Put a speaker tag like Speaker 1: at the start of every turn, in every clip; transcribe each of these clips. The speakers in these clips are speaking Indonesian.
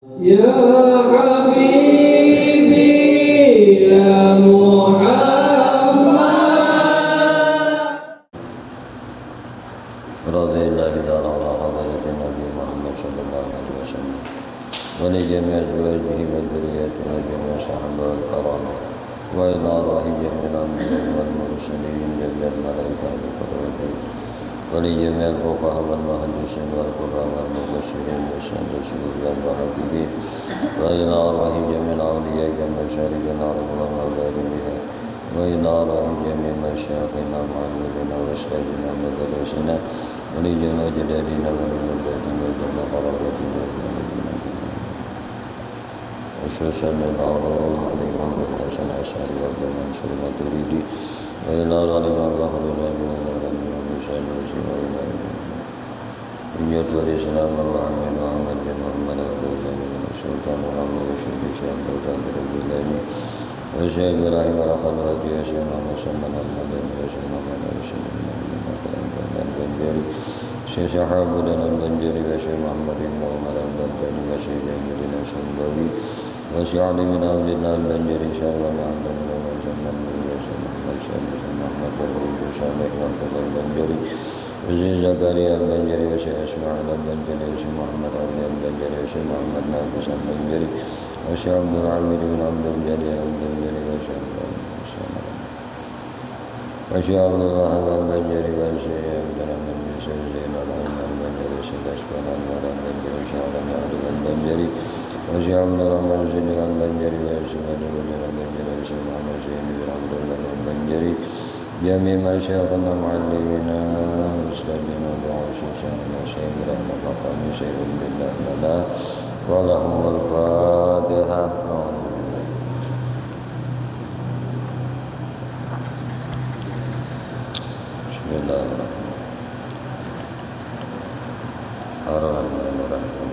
Speaker 1: يا حبيبي يا محمد
Speaker 2: رضي الله تعالى عن حضرة النبي محمد صلى الله عليه وسلم ولجميع أزواجه وذريته وجميع صحبه الكرام وإلى روح جميع الأنبياء والمرسلين جميع الملائكة والقربين ولجميع الفقهاء والمحدثين والقراء والمبشرين والصديقين والمحدثين وإلى روح جميع الأولياء كالمشارق الأرض ومغاربها وإلى روح جميع مشايخنا ومعلمنا وأستاذنا ومدرسنا ولجميع جدادنا ولمدادنا وجميع قرابتنا وخصوصا الأعراب عليهم بالحسن أسعد والمنصور الماتريدي وإلى غالب الله رضي Injil Islam Muhammad Muhammad bin Muhammad Abdullah Sultan Muhammad Syekh Syekh Abdullah wa Syekh Ibrahim al-Khalwati wa Syekh Muhammad sallallahu alaihi wasallam dan Banjari Syekh Syahab dan Banjari wa Syekh Muhammad bin Umar al-Bantani wa Syekh Jamiluddin Sumbawi wa Syekh Ali bin Abdullah al-Banjari sallallahu alaihi wasallam Muhammad bin Saleh wa Banjari Syekh Zakaria al-Banjari wa Syekh Ismail al-Banjari wa Syekh Muhammad Ali al-Banjari wa Syekh Muhammad Nafis al-Banjari wa Syekh Abdul Hamid bin Abdul Jadi al-Banjari wa Syekh Abdullah al-Banjari wa Syekh Abdul Hamid bin Syekh Zainal al-Banjari wa Syekh Asfal al-Banjari wa Syekh Abdul al-Banjari wa Syekh Abdul Rahman Siddiq al-Banjari wa Syekh Abdul al-Banjari wa Syekh Muhammad Syekh bin Abdullah al-Banjari جميع مشايخنا معلمنا أستاذنا وشيخنا شيخ رحمة شيخ بالله لنا ولهم الفاتحة بسم الله الرحمن الرحيم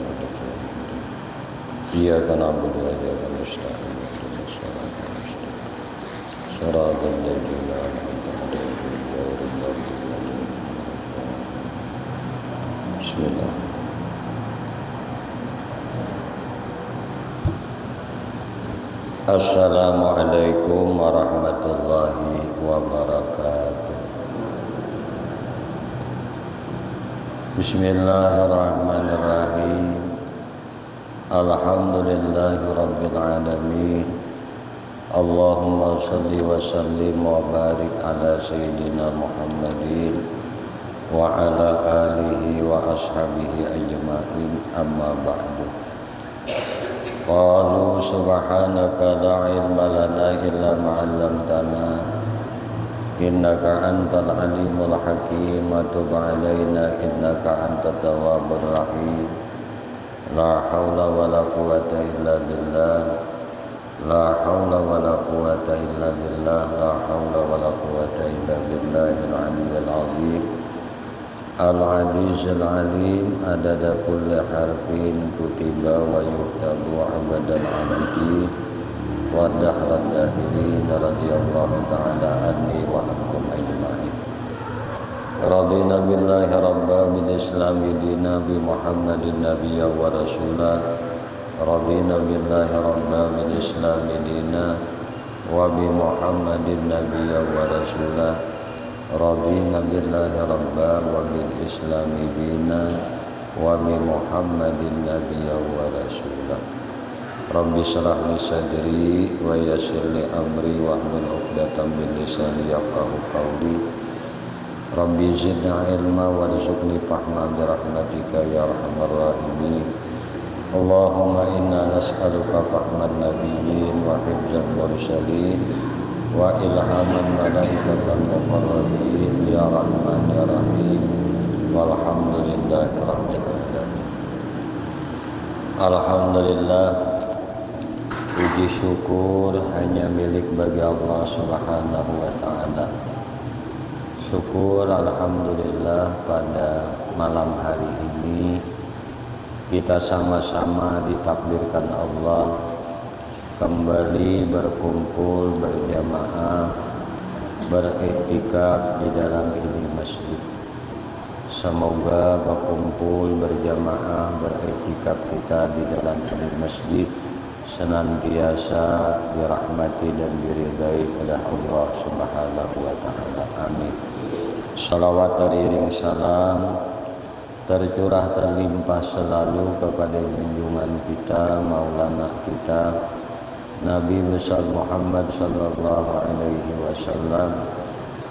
Speaker 2: إياك نعبد وإياك نستعين صراط الذين أنعمت عليهم غير المغضوب عليهم بسم الله Assalamualaikum warahmatullahi wabarakatuh. Bismillahirrahmanirrahim. Alhamdulillahi rabbil alamin. Allahumma salli wa sallim wa barik ala sayyidina Muhammadin wa ala alihi wa ashabihi ajma'in amma ba'du. Qalu subhanaka la ilma lana illa ma 'allamtana innaka antal alimul hakim wa tub 'alaina innaka antat tawwabur rahim. La haula wa la quwwata illa billah. La haula wa la quwwata illa billah. La haula wa la quwwata illa billahil aliyyil azim. Al-Aziz al-Alim adada kulli harfin kutiba wa yuktabu abadal abidi wa dahrat dahirin radiyallahu ta'ala anni wa ankum ajma'in. Radina billahi rabba bil islami dina bi Muhammadin nabiyya wa rasulah. Radina billahi rabba bil islami dina wa bi Muhammadin nabiyya wa rasulah. Radina billahi rabba wa bil islami dina wa bi Muhammadin nabiyya wa rasulah. Rabbi shrah li sadri wa yassir li amri wa hlul 'uqdatam min lisani yafqahu qawli. Rabbi zidni ilma warzuqni fahma bi rahmatika ya arhamar rahimin. Allahumma inna nas'aluka fahman nabiyyin wa hifdzal mursalin wa ilhaman malaikatan muqarrabin ya rahman ya rahim. Walhamdulillahi rabbil alamin. Alhamdulillah, puji syukur hanya milik bagi Allah Subhanahu wa taala. Syukur alhamdulillah pada malam hari ini kita sama-sama ditakdirkan Allah kembali berkumpul berjamaah beriktikaf di dalam ini masjid. Semoga berkumpul berjamaah beriktikaf kita di dalam masjid senantiasa dirahmati dan diridai oleh Allah Subhanahu wa taala. Amin. Salawat teriring salam tercurah terlimpah selalu kepada junjungan kita, maulana kita Nabi besar Muhammad sallallahu alaihi wasallam,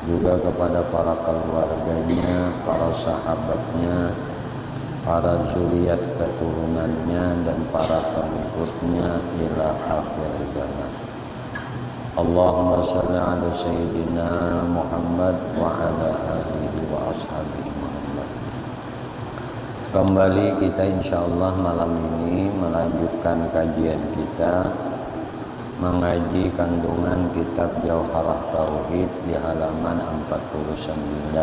Speaker 2: juga kepada para keluarganya, para sahabatnya, para zuriat keturunannya dan para pengikutnya ila akhir zaman. Allahumma salli ala sayyidina Muhammad wa ala alihi wa ashabihi Muhammad. Kembali kita insyaallah malam ini melanjutkan kajian kita mengaji kandungan kitab Jauharah Tauhid di halaman 49.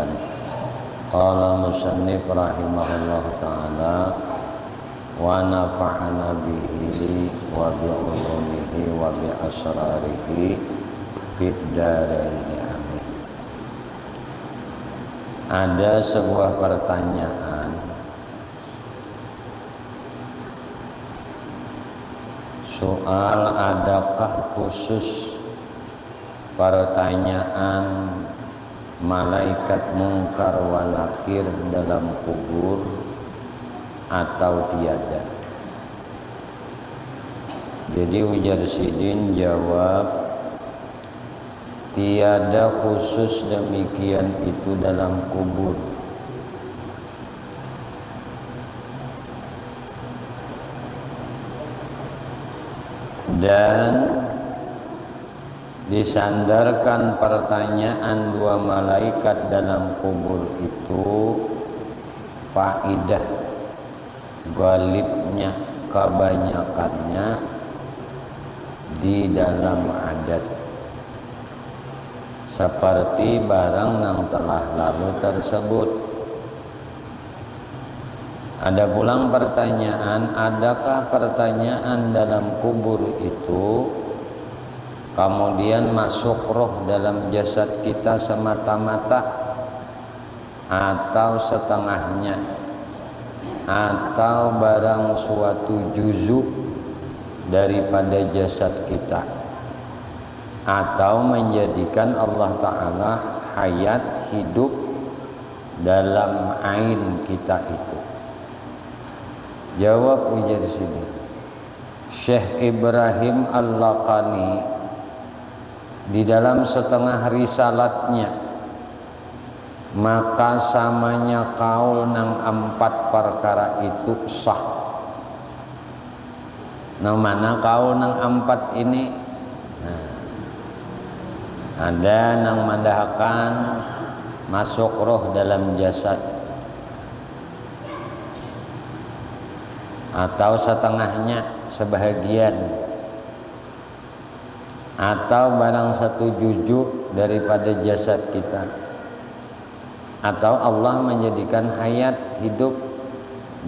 Speaker 2: Qala musannif rahimahullah ta'ala wa nafa'ana bihi wa bi'ulumihi wa bi'asrarihi fid dharaini amin. Ada sebuah pertanyaan, soal adakah khusus pertanyaan malaikat mungkar wa nakir dalam kubur atau tiada? Jadi ujar Sidin jawab, tiada khusus demikian itu dalam kubur. Dan disandarkan pertanyaan dua malaikat dalam kubur itu faidah galibnya, kebanyakannya di dalam adat, seperti barang yang telah lalu tersebut. Ada pulang pertanyaan, adakah pertanyaan dalam kubur itu kemudian masuk roh dalam jasad kita semata-mata, atau setengahnya, atau barang suatu juzuk daripada jasad kita, atau menjadikan Allah Ta'ala hayat hidup dalam ain kita itu? Jawab ujar sini Syekh Ibrahim Al-Laqani di dalam setengah risalatnya, maka samanya kaul nang 4 perkara itu sah. Nah, mana kaul nang 4 ini? Ada nang mandahkan masuk roh dalam jasad, atau setengahnya, sebahagian, atau barang satu juzuk daripada jasad kita, atau Allah menjadikan hayat hidup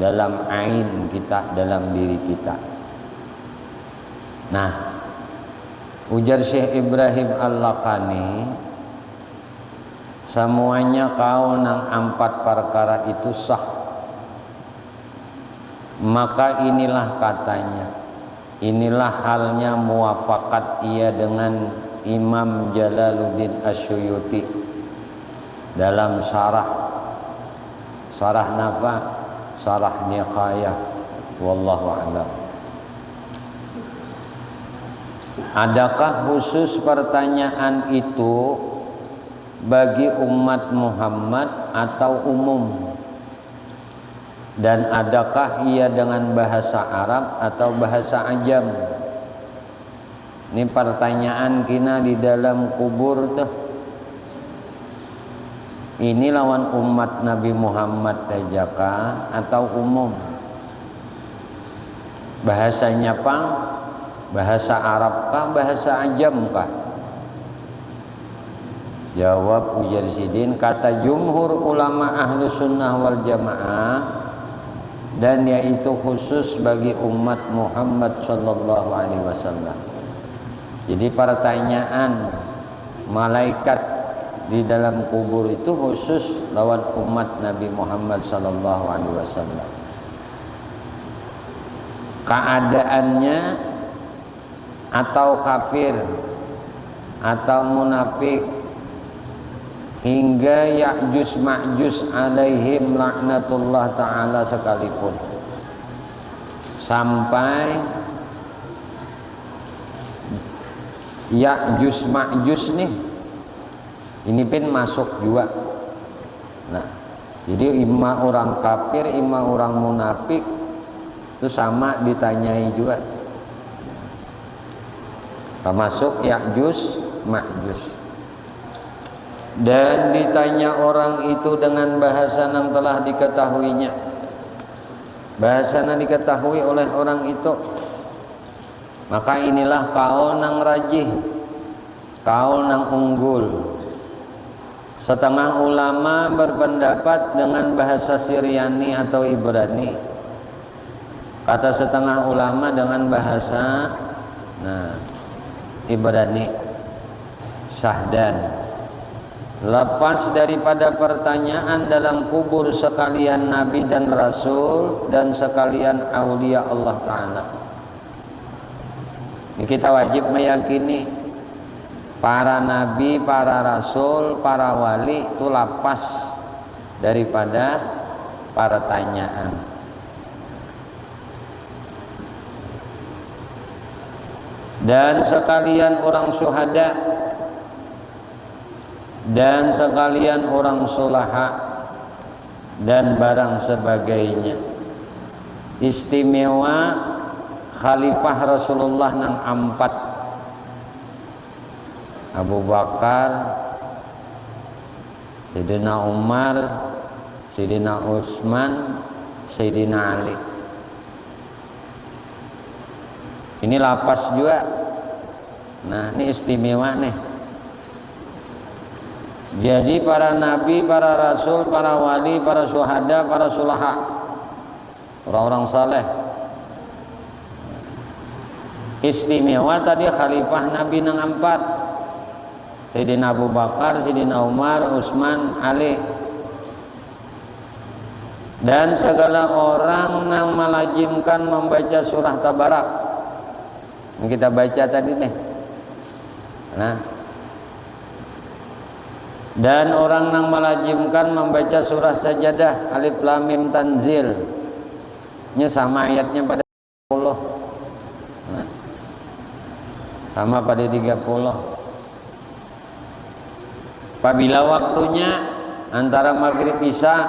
Speaker 2: dalam ain kita, dalam diri kita. Nah, ujar Syekh Ibrahim Al-Laqani, semuanya kaul nang 4 perkara itu sah. Maka inilah katanya, inilah halnya muwafakat ia dengan Imam Jalaluddin Asyuyuti dalam Syarah Nafa, Syarah Niqayah. Wallahu a'lam. Adakah khusus pertanyaan itu bagi umat Muhammad atau umum? Dan adakah ia dengan bahasa Arab atau bahasa Ajam? Ini pertanyaan kina di dalam kubur tuh. Ini lawan umat Nabi Muhammad tajaka atau umum? Bahasanya pang, bahasa Arab kah, bahasa Ajam kah? Jawab ujar Sidin, kata jumhur ulama ahlu sunnah wal jamaah, dan yaitu khusus bagi umat Muhammad sallallahu alaihi wasallam. Jadi pertanyaan malaikat di dalam kubur itu khusus lawan umat Nabi Muhammad sallallahu alaihi wasallam. Keadaannya atau kafir atau munafik hingga Ya'juj Ma'juj alaihim laknatullah ta'ala sekalipun, sampai Ya'juj Ma'juj nih ini pun masuk juga. Nah, jadi imma orang kafir imma orang munafik itu sama ditanyai juga, termasuk Ya'juj Ma'juj. Dan ditanya orang itu dengan bahasa yang telah diketahuinya, bahasa yang diketahui oleh orang itu, maka inilah kaul nang rajih, kaul nang unggul. Setengah ulama berpendapat dengan bahasa Syriani atau Ibrani, kata setengah ulama dengan bahasa Ibrani, Syahdan. Lepas daripada pertanyaan dalam kubur sekalian Nabi dan Rasul dan sekalian aulia Allah Ta'ala, kita wajib meyakini para Nabi, para Rasul, para wali itu lepas daripada pertanyaan. Dan sekalian orang syuhada dan sekalian orang sulaha dan barang sebagainya. Istimewa khalifah Rasulullah nang ampat, Abu Bakar, Sayyidina Umar, Sayyidina Utsman, Sayyidina Ali. Ini lapas juga. Nah, ini istimewa nih. Jadi para nabi, para rasul, para wali, para syuhada, para sulaha, orang-orang saleh, istimewa tadi khalifah Nabi nang empat, Sayyidina Abu Bakar, Sayyidina Umar, Utsman, Ali. Dan segala orang yang melazimkan membaca surah Tabarak yang kita baca tadi nih. Nah, dan orang yang melazimkan membaca surah Sajadah Alif Lam Mim Tanzil, nya sama ayatnya pada 30. Nah, sama pada 30. Apabila waktunya antara maghrib isya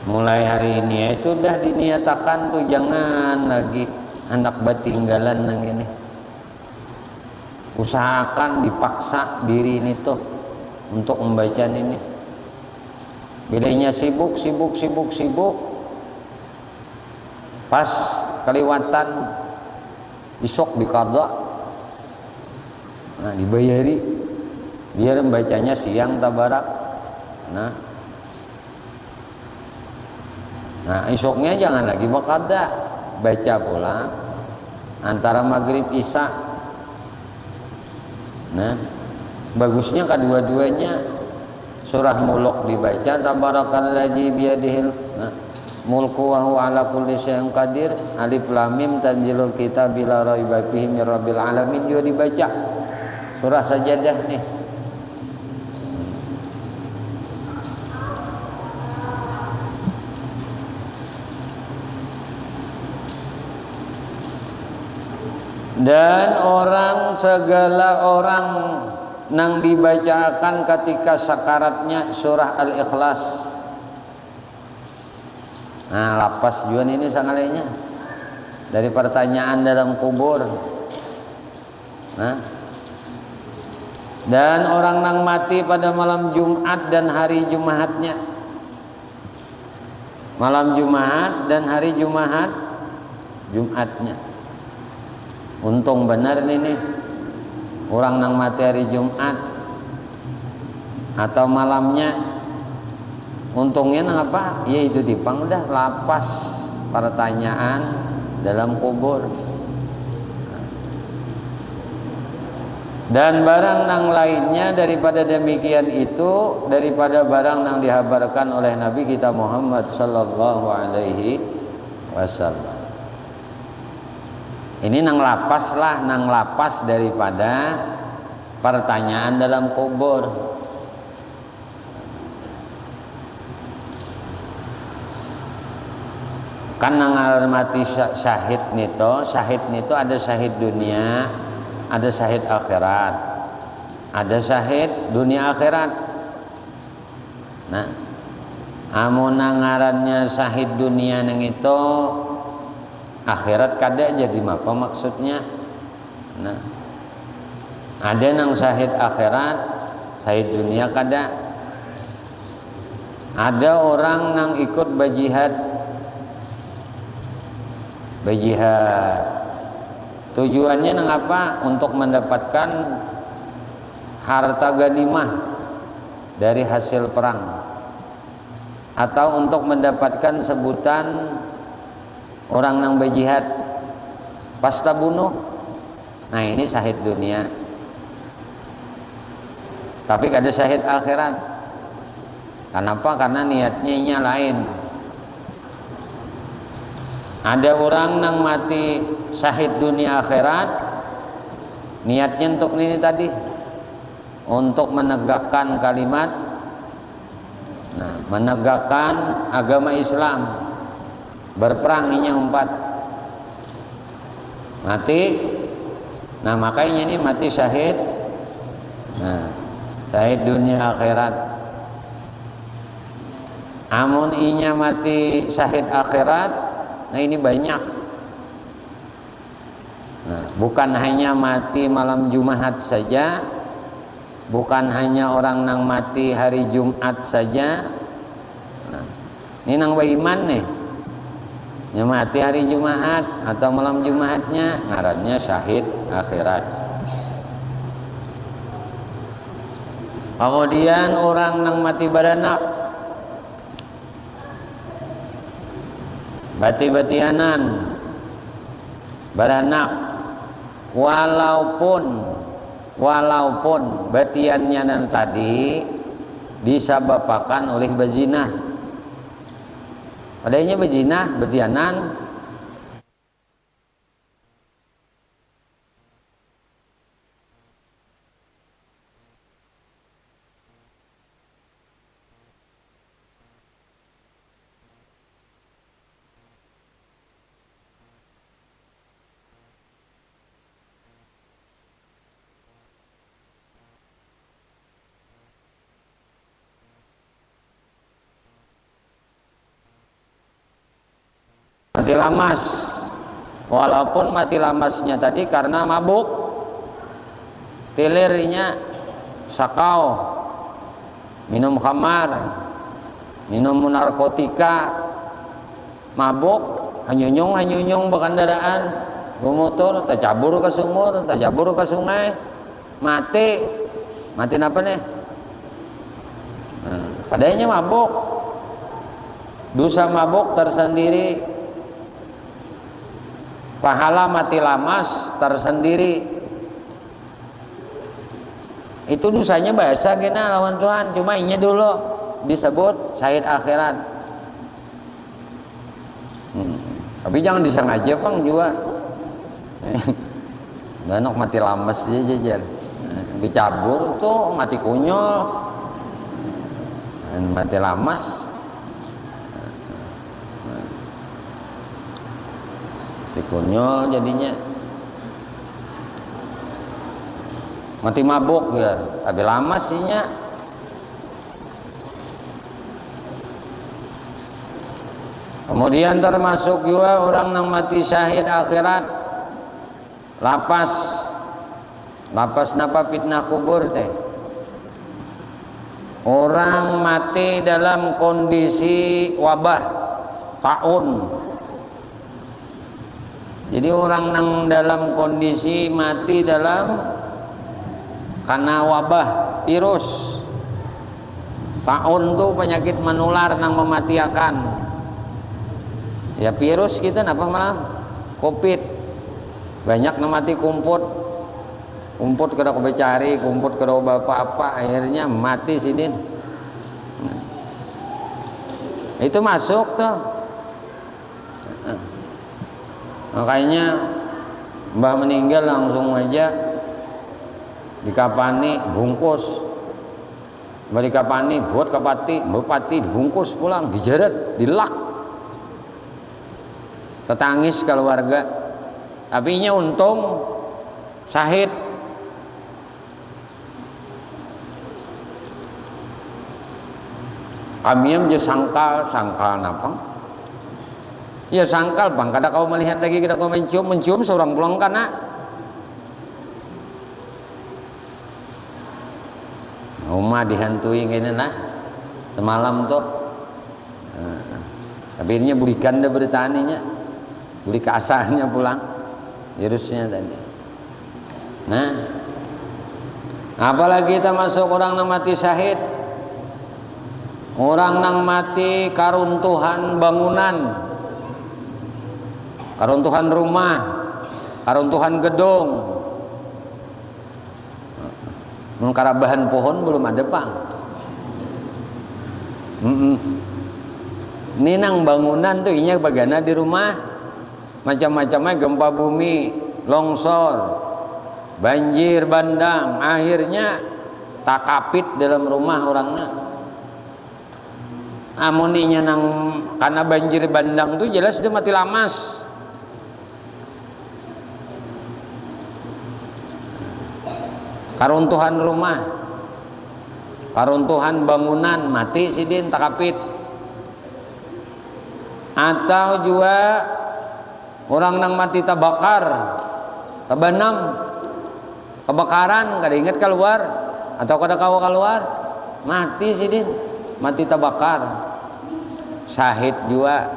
Speaker 2: mulai hari ini itu udah diniatakan tuh, jangan lagi anak batinggalan nang ini. Usahakan dipaksa diri ini tuh untuk membaca ini. Bedanya sibuk, pas kelewatan isok dikada, nah dibayari biar membacanya siang Tabarak. Nah isoknya jangan lagi makada, baca pula antara maghrib isya. Nah bagusnya kedua-duanya surah Mulk dibaca, tabarakalladzi biyadihil mulku wa huwa ala kulli syai'in qadir, Alif Lam Mim tanzilul kitab la raiba fihi mir rabbil alamin juga dibaca. Surah Sajadah nih. Dan segala orang nang dibacakan ketika sakaratnya surah Al-Ikhlas. Nah, lapas juga ini sangalenya dari pertanyaan dalam kubur. Nah, dan orang nang mati pada malam Jumat dan hari Jumatnya. Malam Jumat dan hari Jumatnya. Untung benar ini orang nang mati hari Jumat atau malamnya, untungnya nang apa? Yaitu dipang udah lapas pertanyaan dalam kubur. Dan barang nang lainnya daripada demikian itu, daripada barang nang dihabarkan oleh Nabi kita Muhammad sallallahu alaihi wasallam. Ini nang lapas daripada pertanyaan dalam kubur. Kan nang mati syahid nito ada syahid dunia, ada syahid akhirat, ada syahid dunia akhirat. Nah, amun ngarannya syahid dunia nang itu akhirat kada jadi apa maksudnya. Nah, ada nang syahid akhirat, syahid dunia kada. Ada orang nang ikut berjihad, tujuannya nang apa? Untuk mendapatkan harta ganimah dari hasil perang, atau untuk mendapatkan sebutan orang nang berjihad pasca bunuh. Nah, ini syahid dunia, tapi kada syahid akhirat. Kenapa? Karena niatnya lain. Ada orang nang mati syahid dunia akhirat, niatnya untuk ini tadi, untuk menegakkan kalimat, menegakkan agama Islam, berperang ini empat mati. Nah, makanya ini mati syahid. Nah, syahid dunia akhirat. Amun inya mati syahid akhirat, nah ini banyak. Nah, bukan hanya mati malam Jumat saja, bukan hanya orang nang mati hari Jumat saja. Nah, ini nang beriman nih, yang mati hari Jumat atau malam Jumatnya, ngarannya syahid akhirat. Kemudian orang nang mati baranak, bati-batianan, baranak, walaupun batiannya nan tadi disabapakan oleh bezinah. Adanya bezinah, batianan, mati lamas. Walaupun mati lamasnya tadi karena mabuk, tilirnya sakau, minum khamar, minum narkotika, mabuk, hanyunyung berkendaraan, bermotor, tercabur ke sumur, tercabur ke sungai, mati apa nih? Padanya mabuk, dosa mabuk tersendiri, pahala mati lamas tersendiri. Itu dosanya bahasa kena lawan Tuhan, cuma inya dulu disebut syahid akhirat. Tapi jangan disengaja pang juga. Banyak mati lamas aja. Dicabur tuh mati kunyol, mati lamas. Kunyol jadinya, mati mabuk ya, tapi lama sihnya. Kemudian termasuk juga orang yang mati syahid akhirat, lapas napa fitnah kubur teh. Orang mati dalam kondisi wabah taun. Jadi orang yang dalam kondisi mati dalam karena wabah virus. Taun tuh penyakit menular yang mematiakan. Ya virus kita napa malam COVID. Banyak yang mati kumpul. kumput kada becari, kumput kada apa-apa, akhirnya mati sidin. Itu masuk tuh. Makanya mbah meninggal langsung aja dikapani bungkus, mbah dikapani buat kapati, bupati dibungkus pulang, dijeret, dilak, tetangis keluarga. Tapi nya untung syahid. Kami yang sangkal napang. Ya sangkal bang, kada kau melihat lagi, kada kau mencium seorang pulang kana. Rumah dihantui kayaknya nah semalam tuh. Akhirnya belikan dah bertaninya, beli kasahnya pulang, virusnya tadi. Nah, apalagi kita masuk orang yang mati syahid, orang yang mati karuntuhan bangunan, karuntuhan rumah, karuntuhan gedung, karabahan pohon belum ada bang. Ini nang bangunan tuh inya bagana di rumah macam-macamnya, gempa bumi, longsor, banjir bandang, akhirnya takapit dalam rumah orangnya. Amoninya nang karena banjir bandang tuh jelas sudah mati lamas. Karuntuhan rumah, karuntuhan bangunan, mati sidin takapit. Atau juga orang nang mati tabakar, tabanam, kebakaran, kada ingat keluar atau kada kawa keluar, mati sidin, mati tabakar, syahid juga.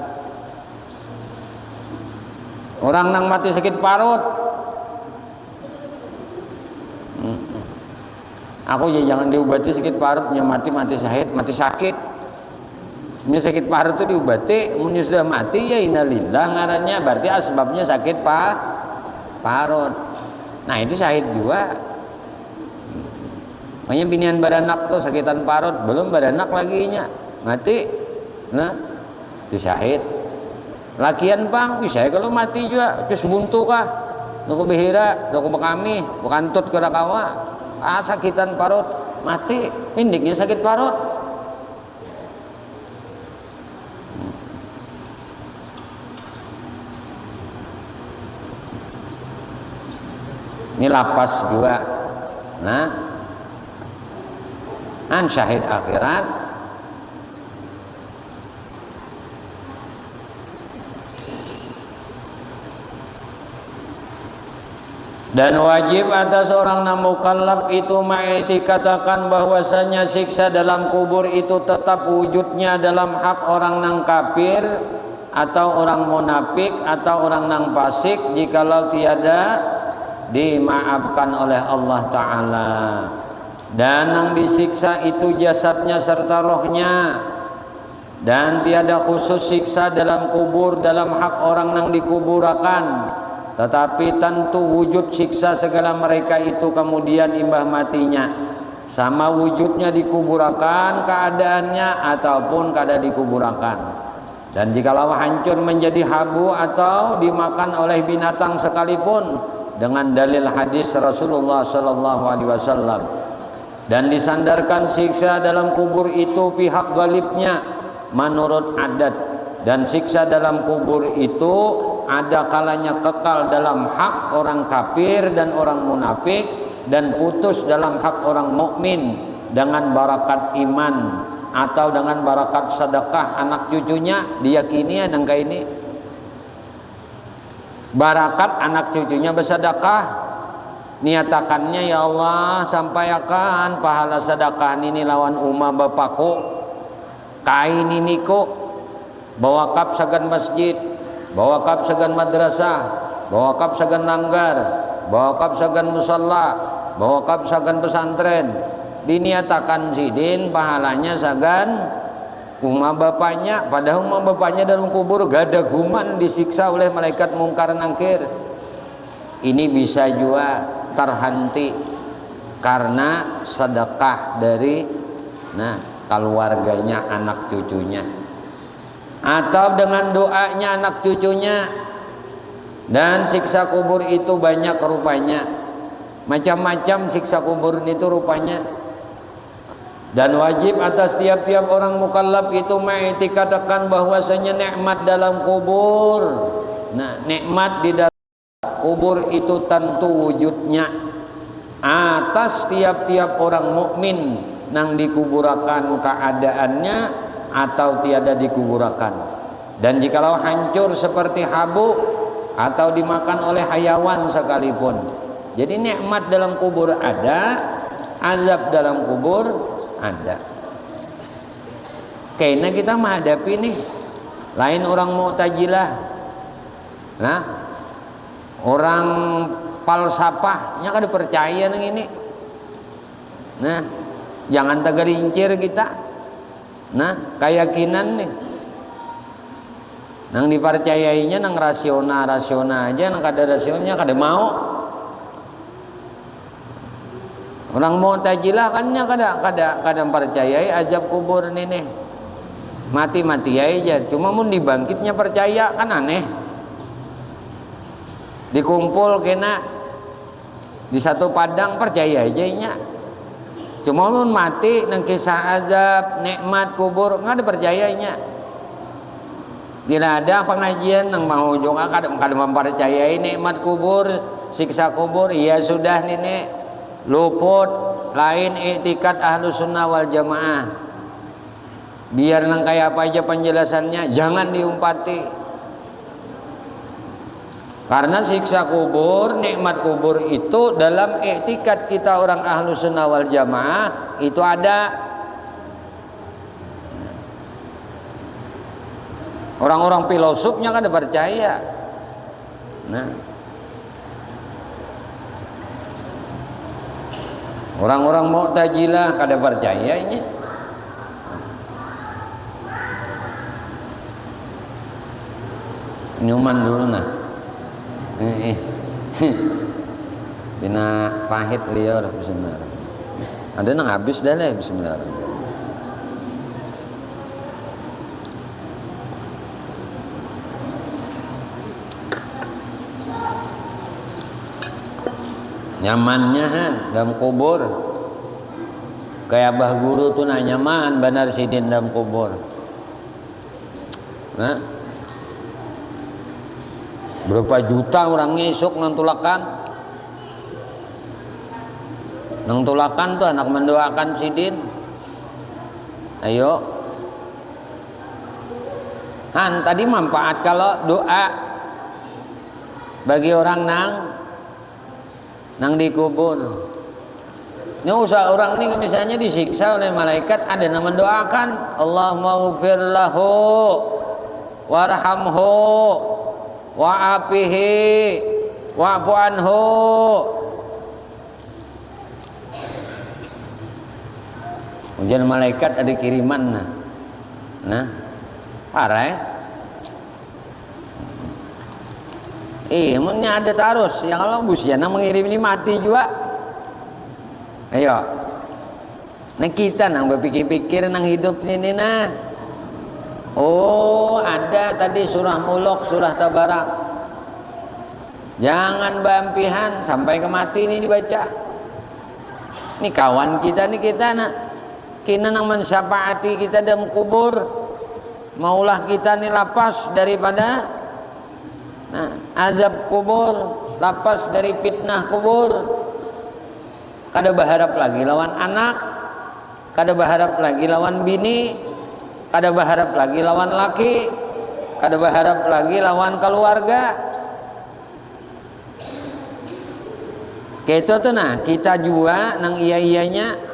Speaker 2: Orang nang mati sakit parut, aku ya jangan diobati sakit parutnya, mati syahid, mati sakit. Ini sakit parut itu diobati, mun sudah mati ya innalillah ngarannya, berarti asbabnya sakit parut. Nah itu syahid juga. Makanya binian baranak tuh sakitan parut, belum baranak lagi nya mati, nah itu syahid. Lakian bang bisa kalau mati juga, terus buntu kah, nuku behira, nuku bekami, bukan tut kada kawa, sakitan parut, mati, pindiknya sakit parut. Ini lapas juga. Nah, syahid akhirat. Dan wajib atas orang mukallaf itu mengiktikatakan bahwasanya siksa dalam kubur itu tetap wujudnya dalam hak orang nang kafir atau orang munafik atau orang nang fasik jikalau tiada dimaafkan oleh Allah Ta'ala. Dan yang disiksa itu jasadnya serta rohnya, dan tiada khusus siksa dalam kubur dalam hak orang yang dikuburakan, tetapi tentu wujud siksa segala mereka itu kemudian imbah matinya, sama wujudnya dikuburakan keadaannya ataupun kada dikuburakan. Dan jikalau hancur menjadi habu atau dimakan oleh binatang sekalipun, dengan dalil hadis Rasulullah sallallahu alaihi wasallam. Dan disandarkan siksa dalam kubur itu pihak galibnya menurut adat, dan siksa dalam kubur itu ada kalanya kekal dalam hak orang kafir dan orang munafik, dan putus dalam hak orang mukmin dengan barakat iman atau dengan barakat sedekah anak cucunya, diyakini nangka ini barakat anak cucunya bersedekah, niatakannya ya Allah sampaikan pahala sedekah ini lawan umma bapakku, kain ini kok bawa kap sagan masjid, bawa kap sagan madrasah, bawa kap sagan langgar, bawa kap sagan musalla, bawa kap sagan pesantren, diniatakan sidin pahalanya sagan umma bapaknya, padahal umma bapaknya dalam kubur gak ada guman disiksa oleh malaikat mungkar nangkir. Ini bisa juga
Speaker 3: tarhanti karena sedekah dari keluarganya, anak cucunya, atau dengan doanya anak cucunya. Dan siksa kubur itu banyak rupanya, macam-macam siksa kubur itu rupanya. Dan wajib atas tiap-tiap orang mukallaf itu mengiktikadkan bahwasanya nikmat dalam kubur, nikmat di dalam kubur itu tentu wujudnya atas tiap-tiap orang mukmin nang dikuburakan keadaannya atau tiada dikuburakan. Dan jikalau hancur seperti habuk atau dimakan oleh hayawan sekalipun. Jadi nikmat dalam kubur ada, azab dalam kubur ada. Kayaknya kita menghadapi nih lain orang Mu'tazilah, orang falsafahnya kada percaya nang ini. Jangan tegerincir kita. Keyakinan nih nang dipercayainya nang rasional aja, nang kada rasionalnya kada mau. Orang Mu'tazilah kannya kada percayai azab kubur nih. Mati-mati aja, cuma mun dibangkitnya percaya, kan aneh. Dikumpul kena di satu padang percaya aja nya. Cuma mun mati nang kisah azab nikmat kubur nggak ada percayanya. Bila ada pengajian nang mau juga kada mempercayai nikmat kubur, siksa kubur, ya sudah nih luput lain i'tikad Ahlus Sunnah wal Jamaah. Biar nang kayak apa aja penjelasannya, jangan diumpati. Karena siksa kubur, nikmat kubur itu dalam i'tikad kita orang Ahlus Sunnah wal Jamaah itu ada. Orang-orang filosofnya kan ada percaya. Orang-orang Mu'tazilah kada percayanya. Nyuman dulu Bina pahit liar bismillahirrahmanirrahim. Ada nang habis dah lah bismillahirrahmanirrahim. Nyamannya dalam kubur kayak Abah Guru tuh nyaman benar sidin dalam kubur. Berapa juta orang ngesuk nang tulakan tuh anak mendoakan sidin. Ayo tadi manfaat kalau doa bagi orang nang dikubur. Ini usah orang ini misalnya disiksa oleh malaikat, ada yang mendoakan Allahumma ghfir lahu warhamhu wa'afihi wa'fu anhu. Ujian malaikat ada kiriman parah ya. Emangnya ada terus yang kalau busiana mengirim ini mati juga. Ayo, kita nang berpikir-pikir nang hidup ini Oh ada tadi surah Mulk, surah Tabarak. Jangan bampihan sampai ke mati ini dibaca. Ini kawan kita kita nang mensyafaati kita dalam kubur. Maulah kita nih lapas daripada azab kubur, lapas dari fitnah kubur. Kada berharap lagi lawan anak, kada berharap lagi lawan bini, kada berharap lagi lawan laki, kada berharap lagi lawan keluarga. Kayak itu tuh kita juga nang iya-iyanya.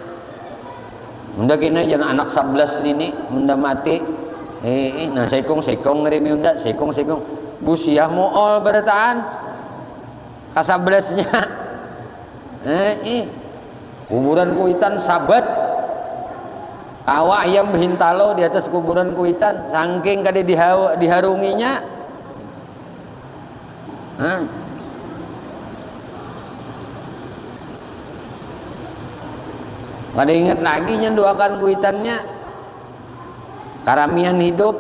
Speaker 3: Munda kena jangan anak 11 ini munda mati. Sekong ngerimi unda, sekong busiah muol berataan kasablasnya. Kuburan kuitan sabat kawa ayam berhintalo di atas kuburan kuitan saking kada diharunginya. Kada ingat lagi nya doakan kuitannya. Karamian hidup.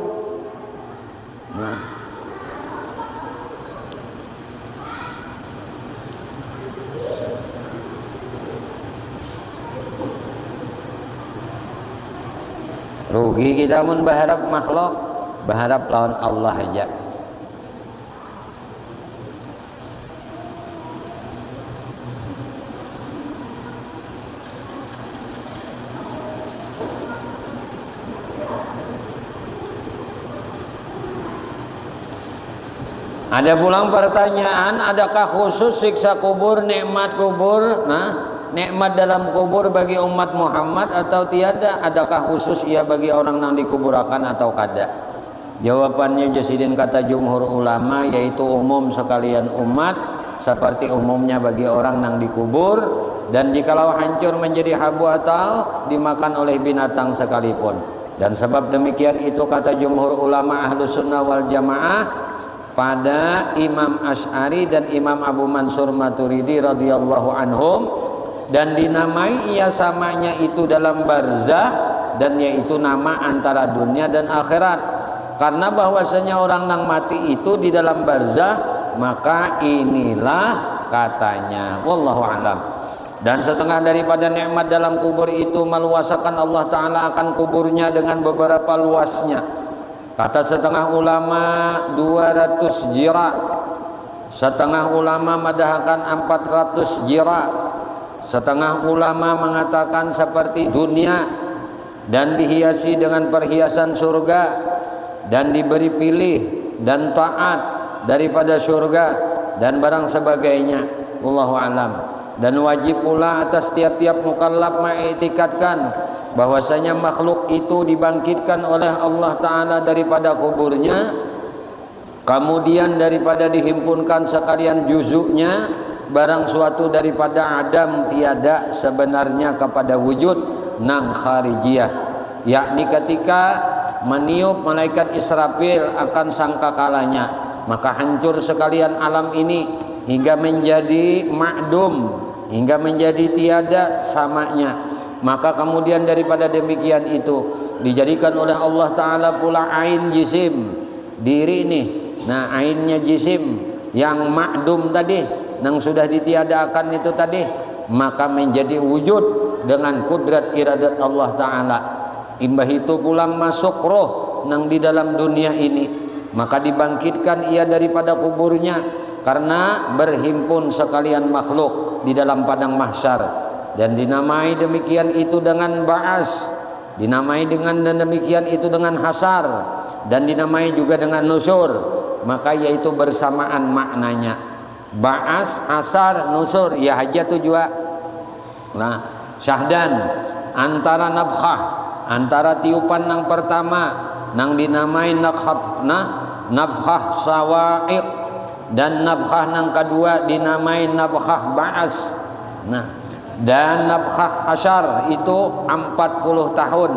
Speaker 3: Nah. Rugi kita mun berharap makhluk, berharap lawan Allah aja. Ada pulang pertanyaan, adakah khusus siksa kubur, nikmat kubur? Nah, nikmat dalam kubur bagi umat Muhammad atau tiada? Adakah khusus ia bagi orang yang dikuburakan atau kada? Jawabannya jasidin kata jumhur ulama, yaitu umum sekalian umat, seperti umumnya bagi orang yang dikubur, dan jikalau hancur menjadi habu atau dimakan oleh binatang sekalipun. Dan sebab demikian itu kata jumhur ulama Ahlus Sunnah wal Jamaah pada Imam Asy'ari dan Imam Abu Mansur Maturidi radhiyallahu anhum, dan dinamai ia samanya itu dalam barzah, dan yaitu nama antara dunia dan akhirat, karena bahwasanya orang yang mati itu di dalam barzah, maka inilah katanya, wallahu alam. Dan setengah daripada nikmat dalam kubur itu meluasakan Allah Ta'ala akan kuburnya dengan beberapa luasnya. Kata setengah ulama 200 jira, setengah ulama madahkan 400 jira, setengah ulama mengatakan seperti dunia dan dihiasi dengan perhiasan surga, dan diberi pilih dan taat daripada surga dan barang sebagainya. Wallahu alam. Dan wajib pula atas tiap-tiap mukallaf mengiktikadkan bahwasanya makhluk itu dibangkitkan oleh Allah Ta'ala daripada kuburnya, kemudian daripada dihimpunkan sekalian juzuknya, barang suatu daripada adam tiada sebenarnya kepada wujud nang kharijiyah, yakni ketika meniup malaikat Israfil akan sangkakalanya, maka hancur sekalian alam ini hingga menjadi ma'dum, hingga menjadi tiada samanya. Maka kemudian daripada demikian itu dijadikan oleh Allah Ta'ala pula ain jisim, diri nih. Nah, ainnya jisim yang ma'dum tadi, yang sudah ditiadakan itu tadi, maka menjadi wujud dengan kudrat iradat Allah Ta'ala. Imbah itu pulang masuk roh nang di dalam dunia ini, maka dibangkitkan ia daripada kuburnya, karena berhimpun sekalian makhluk di dalam padang mahsyar. Dan dinamai demikian itu dengan ba'as, dinamai dengan demikian itu dengan hasar, dan dinamai juga dengan nusur. Maka yaitu bersamaan maknanya, ba'as, hasar, nusur, ya hajat itu juga. Nah, syahdan antara nafkhah, antara tiupan yang pertama nang dinamai nafkhah sawa'iq, dan nafkhah yang kedua dinamai nafkhah ba'as. Nah, dan nafkhah hasyar itu 40 tahun.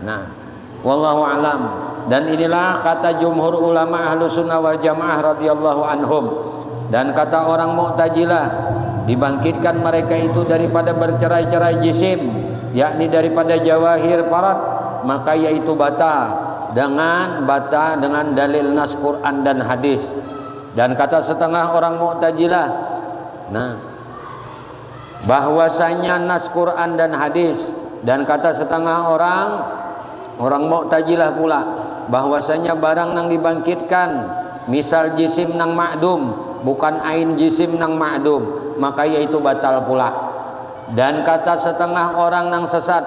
Speaker 3: Nah, wallahu alam. Dan inilah kata jumhur ulama Ahlus Sunnah wal Jamaah radhiyallahu anhum. Dan kata orang Mu'tazilah, dibangkitkan mereka itu daripada bercerai-cerai jisim, yakni daripada jawahir parat, maka yaitu batal dengan dalil nas Quran dan hadis. Dan kata setengah orang Mu'tazilah, nah, bahwasanya nas Quran dan hadis, dan kata setengah orang Mu'tazilah pula bahwasanya barang yang dibangkitkan misal jisim nang ma'dum, bukan ain jisim nang ma'dum, maka yaitu batal pula. Dan kata setengah orang yang sesat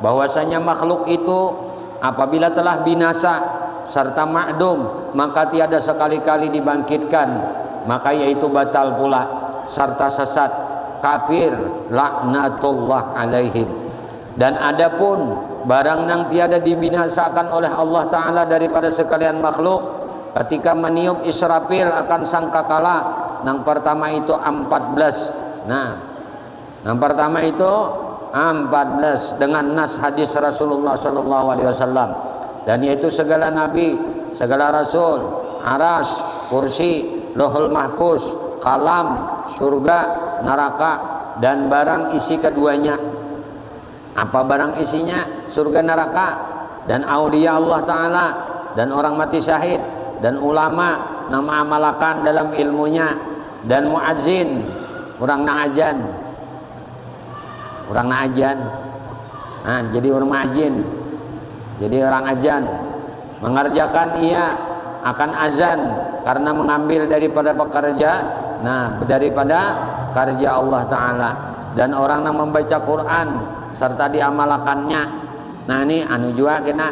Speaker 3: bahwasanya makhluk itu apabila telah binasa serta ma'dum, maka tiada sekali-kali dibangkitkan, maka yaitu batal pula serta sesat, kafir, laknatullah alaihim. Dan adapun barang yang tiada dibinasakan oleh Allah Ta'ala daripada sekalian makhluk, ketika meniup Israfil akan sangkakala, yang pertama itu 14. Nah, yang pertama itu 14 dengan nas hadis Rasulullah SAW, dan yaitu segala nabi, segala rasul, aras, kursi, lohul mahfuz, kalam, surga, neraka, dan barang isi keduanya. Apa barang isinya? Surga neraka, dan aulia Allah Ta'ala, dan orang mati syahid, dan ulama nama amalakan dalam ilmunya, dan muadzin orang naajan, nah, jadi orang muadzin, jadi orang ajan, mengerjakan ia akan azan karena mengambil daripada pekerja, nah daripada kerja Allah Ta'ala, dan orang yang membaca Quran serta diamalakannya, nah ini anu jua kena,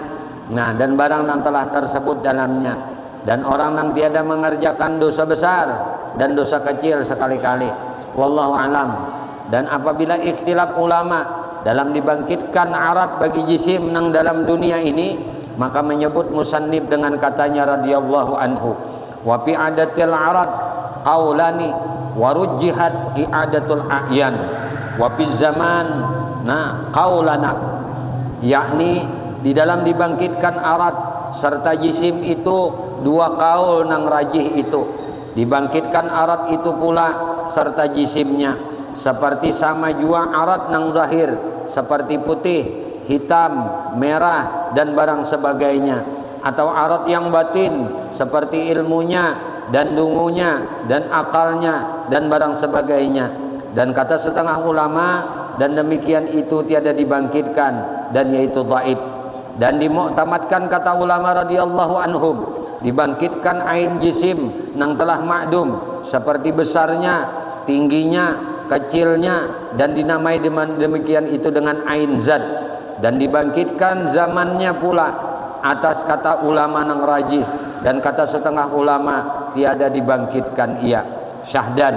Speaker 3: nah dan barang yang telah tersebut dalamnya, dan orang yang tiada mengerjakan dosa besar dan dosa kecil sekali-kali, wallahu alam. Dan apabila ikhtilaf ulama dalam dibangkitkan arat bagi jisim nang dalam dunia ini, maka menyebut musannif dengan katanya radhiyallahu anhu, wa fi adatil arat qaulani wa rujjihat i'adatul a'yan wa fi zaman nah qaulana, yakni di dalam dibangkitkan arat serta jisim itu dua kaul nang rajih itu. Dibangkitkan arat itu pula serta jisimnya, seperti sama jua arat nang zahir, seperti putih, hitam, merah dan barang sebagainya, atau arat yang batin seperti ilmunya dan dungunya dan akalnya dan barang sebagainya. Dan kata setengah ulama, dan demikian itu tiada dibangkitkan, dan yaitu dhaif. Dan dimuktamadkan kata ulama radhiyallahu anhum, dibangkitkan ain jisim nang telah ma'dum, seperti besarnya, tingginya, kecilnya, dan dinamai demikian itu dengan ain zat. Dan dibangkitkan zamannya pula atas kata ulama nang rajih, dan kata setengah ulama tiada dibangkitkan ia. Syahdan,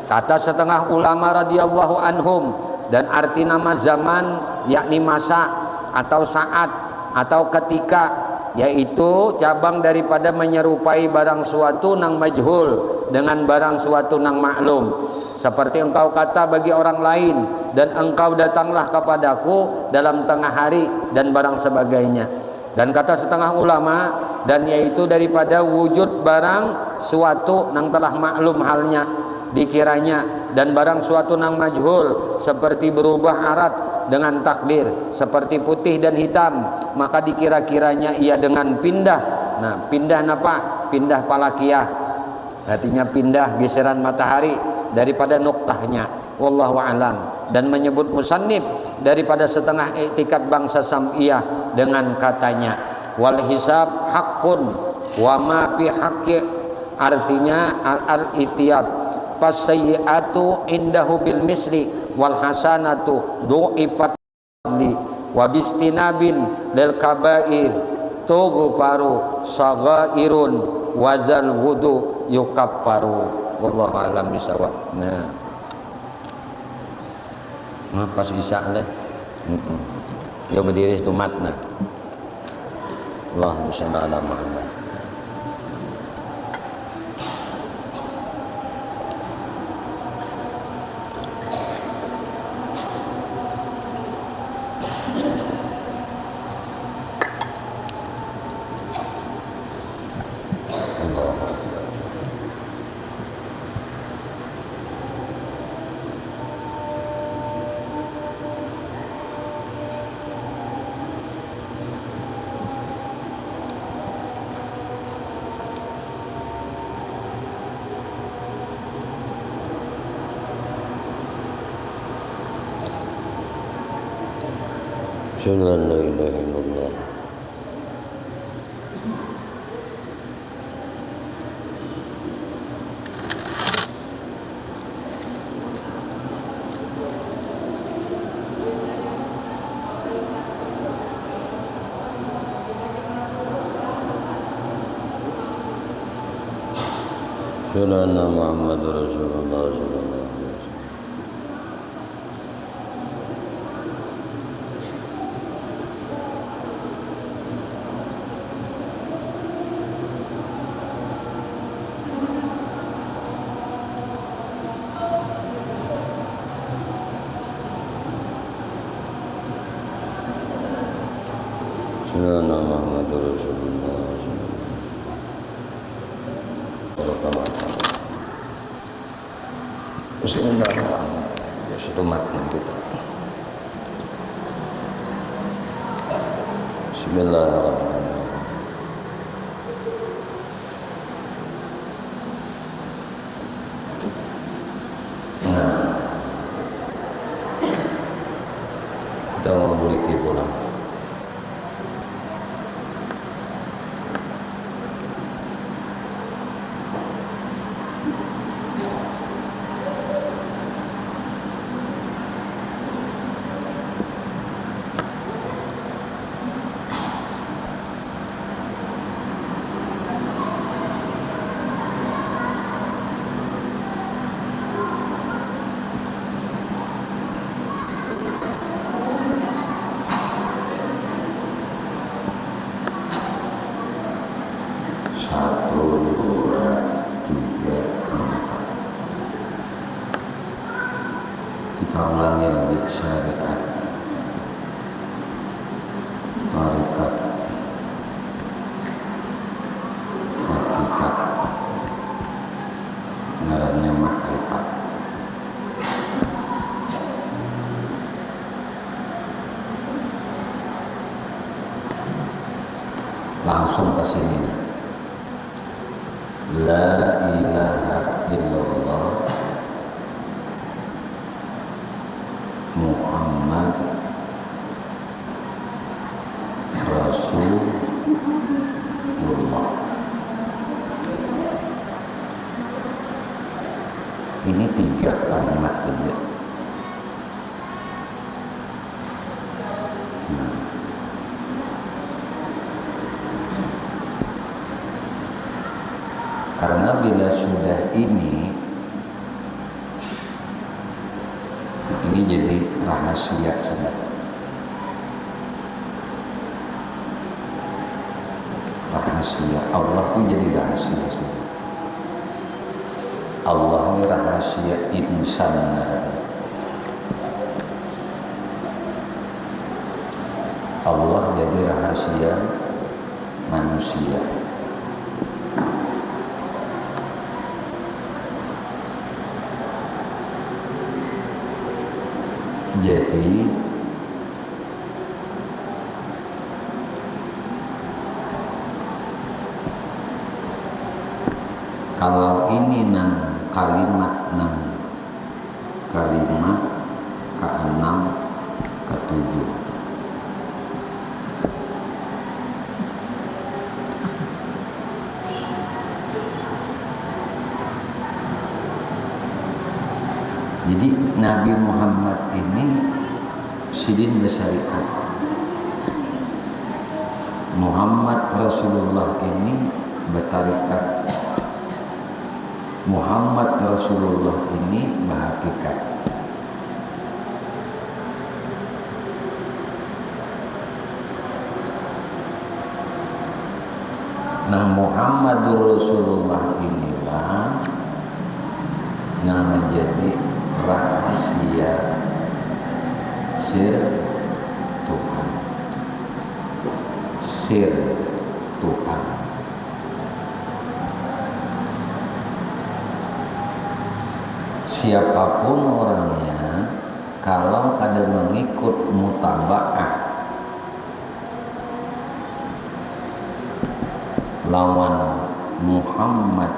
Speaker 3: kata setengah ulama radhiyallahu anhum, dan arti nama zaman yakni masa atau saat atau ketika, yaitu cabang daripada menyerupai barang suatu nang majhul dengan barang suatu nang maklum. Seperti engkau kata bagi orang lain, dan engkau datanglah kepadaku dalam tengah hari dan barang sebagainya. Dan kata setengah ulama, dan yaitu daripada wujud barang suatu nang telah maklum halnya dikiranya, dan barang suatu nang majhul seperti berubah arat dengan takdir, seperti putih dan hitam, maka dikira-kiranya ia dengan pindah. Nah, pindah napa? Pindah palakiyah, artinya pindah geseran matahari daripada nuktahnya, wallahu alam. Dan menyebut musannif daripada setengah i'tikad bangsa Sam'iyah dengan katanya wal hisab haqqun wa ma fi haqqi, artinya al-itiyad fasayyi'atu indahu bil misli wal hasanatu du'ifat li wa bistinabin lil kabair tughfaru saghairun wazal wudu yukaffaru, wallahu alam bisawab. Nah, pas isya leh ya berdiri itu matna. Allahumma shalli ala Muhammad. Asyhadu an la ilaha illallah. Asyhadu anna Muhammadar Rasulullah sallallahu alaihi wasallam. Sayyidina Muhammadur Rasulullah. Bismillahirrahmanirrahim. Ya, satu makna kita.
Speaker 2: Bismillahirrahmanirrahim. Nah, kita mau balik pulang. Kita ulangi lagi syariat, tarikat, hakikat, ngarannya makrifat. Langsung ke sini. La ilaha illallah Muhammad Rasulullah. Ini 3 kalimat saja. Karena bila sudah ini jadi rahasia sudah. Rahasia Allah itu jadi rahasia sudah. Allah ini rahasia insan. Allah jadi rahasia manusia. Jadi kalau ini kalimat ke-6 ke-7. Jadi Nabi Muhammad ini sidin bersyariat. Muhammad Rasulullah ini bertarikat. Muhammad Rasulullah ini berhakikat. Nah, Muhammadur Rasulullah inilah yang menjadi rahasia sir Tuhan. Sir Tuhan. Siapapun orangnya, kalau ada mengikut mutaba'ah lawan Muhammad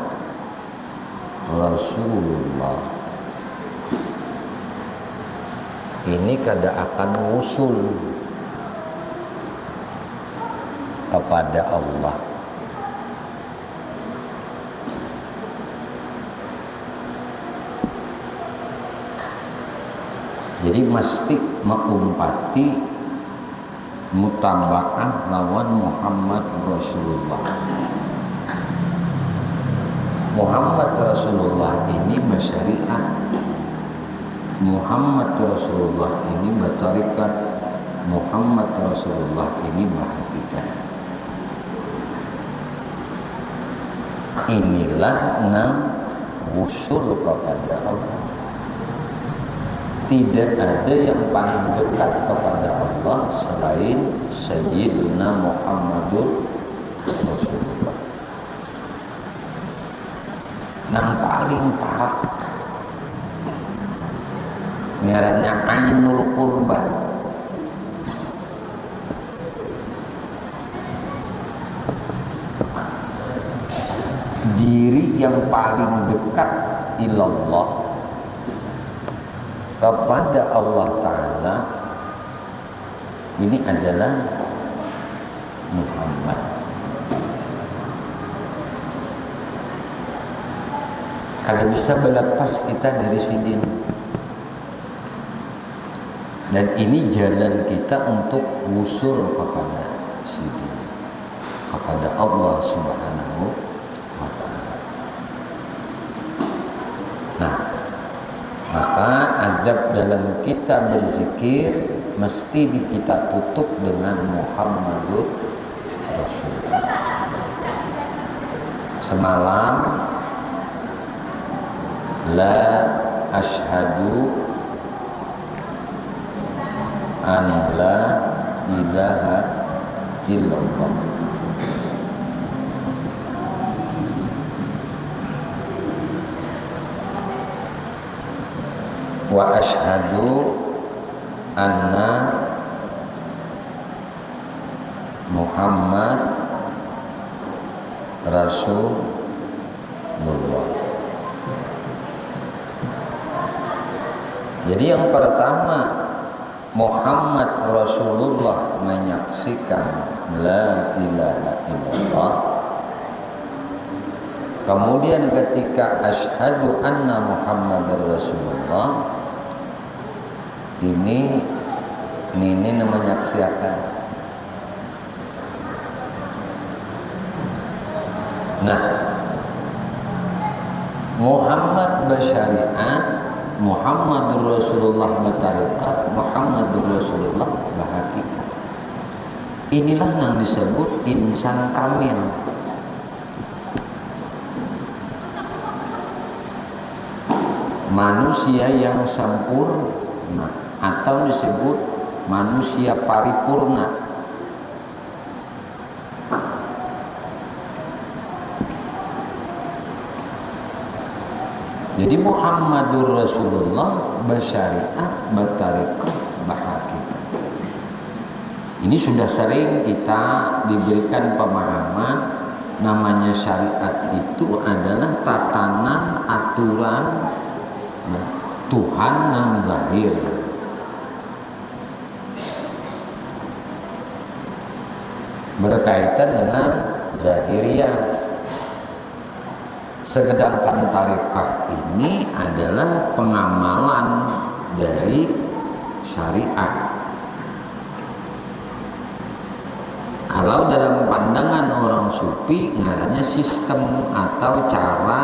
Speaker 2: Rasulullah, ini kada akan usul kepada Allah. Jadi mesti mengumpati mutaba'ah lawan Muhammad Rasulullah. Muhammad Rasulullah ini bersyariat. Muhammad Rasulullah ini bertarikat. Muhammad Rasulullah ini berhakikat. Inilah usul kepada Allah. Tidak ada yang paling dekat kepada Allah selain Sayyidina Muhammadur Rasulullah. Yang paling parah ngarannya Ainul Qurbah.
Speaker 3: diri yang paling dekat ilallah kepada Allah Ta'ala ini adalah Muhammad. Kalau bisa berlepas kita dari sini. Dan ini jalan kita untuk wusul kepada sini, kepada Allah Subhanahu wa Ta'ala. Nah, maka adab dalam kita berzikir mesti kita tutup dengan Muhammadur Rasulullah. Semalam la asyhadu an la ilaha illallah. Wa asyhadu anna Muhammad Rasulullah. Jadi yang pertama, Muhammad Rasulullah menyaksikan la ilaha illallah. Kemudian ketika asyhadu anna Muhammadar Rasulullah, ini menyaksikan. Nah, Muhammad bersyariat, Muhammadur Rasulullah bertarikat, Muhammadur Rasulullah berhakikat. Inilah yang disebut insan kamil. Manusia yang sempurna atau disebut manusia paripurna. Jadi Muhammadur Rasulullah bersyariat, bertarikat, berhakikat. Ini sudah sering kita diberikan pemahaman, namanya syariat itu adalah tatanan, aturan Tuhan yang zahir. Berkaitan dengan zahiriyah. Sedangkan tarekat ini adalah pengamalan dari syariat. Kalau dalam pandangan orang sufi, namanya sistem atau cara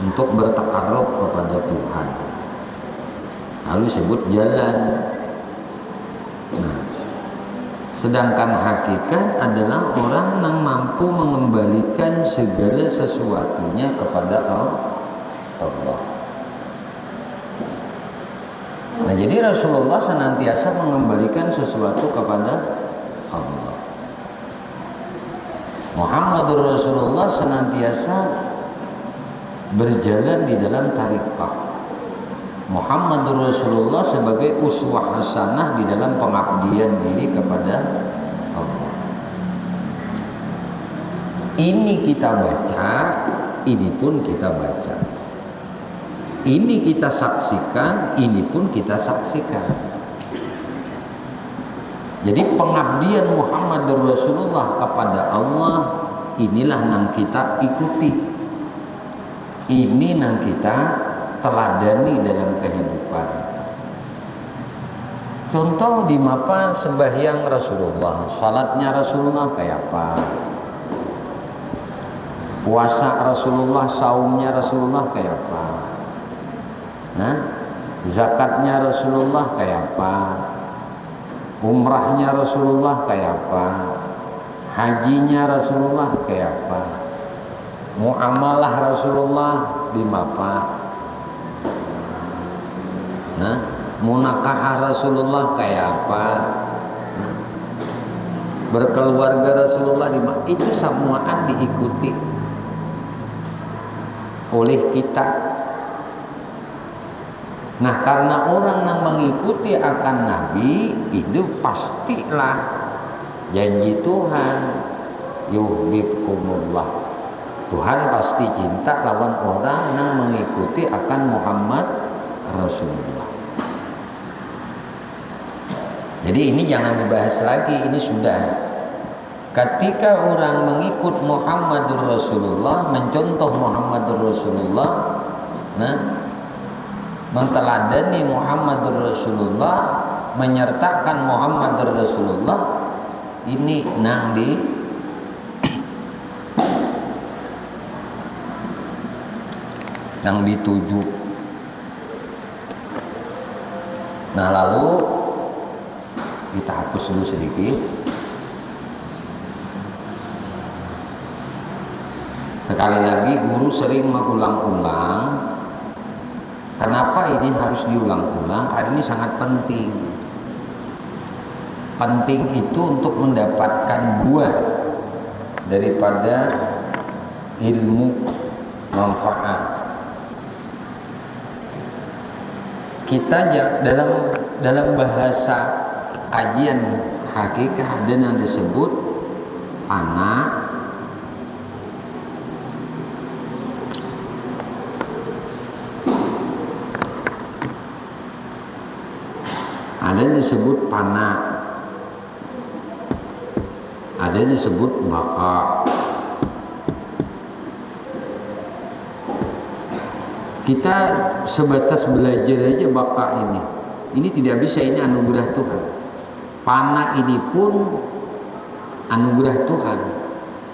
Speaker 3: untuk bertakarrub kepada Tuhan. Lalu disebut jalan. Nah, sedangkan hakikat adalah orang yang mampu mengembalikan segala sesuatunya kepada Allah. Nah, jadi Rasulullah senantiasa mengembalikan sesuatu kepada Allah. Muhammadur Rasulullah senantiasa berjalan di dalam tariqah. Muhammadur Rasulullah sebagai uswah hasanah di dalam pengabdian diri kepada Allah. Ini kita baca, ini pun kita baca. Ini kita saksikan, ini pun kita saksikan. Jadi pengabdian Muhammadur Rasulullah kepada Allah, inilah yang kita ikuti. Ini yang kita teladani dalam kehidupan. Contoh di mapa sembahyang Rasulullah, salatnya Rasulullah kayak apa? Puasa Rasulullah, saumnya Rasulullah kayak apa? Nah, zakatnya Rasulullah kayak apa? Umrahnya Rasulullah kayak apa? Hajinya Rasulullah kayak apa? Muamalah Rasulullah di mapa? Nah, munakahah Rasulullah kayak apa? Nah, berkeluarga Rasulullah di mapa? Itu semuaan diikuti oleh kita. Nah, karena orang yang mengikuti akan Nabi, itu pastilah janji Tuhan, yuhibbukumullah, Tuhan pasti cinta lawan orang yang mengikuti akan Muhammad Rasulullah. Jadi ini jangan dibahas lagi, ini sudah. Ketika orang mengikut Muhammadur Rasulullah, mencontoh Muhammadur Rasulullah, nah, menteladani Muhammadur Rasulullah, menyertakan Muhammadur Rasulullah, ini nang yang dituju. Nah, lalu kita hapus dulu sedikit. Sekali lagi, guru sering mengulang-ulang. Kenapa ini harus diulang-ulang? Karena ini sangat penting. Penting itu untuk mendapatkan buah daripada ilmu manfaat. Kita dalam bahasa kajian hakikat ada yang disebut fana, ada yang disebut fana, ada yang disebut baka. Kita sebatas belajar aja baka ini. Ini tidak bisa, ini anugerah Tuhan. Fana ini pun anugerah Tuhan.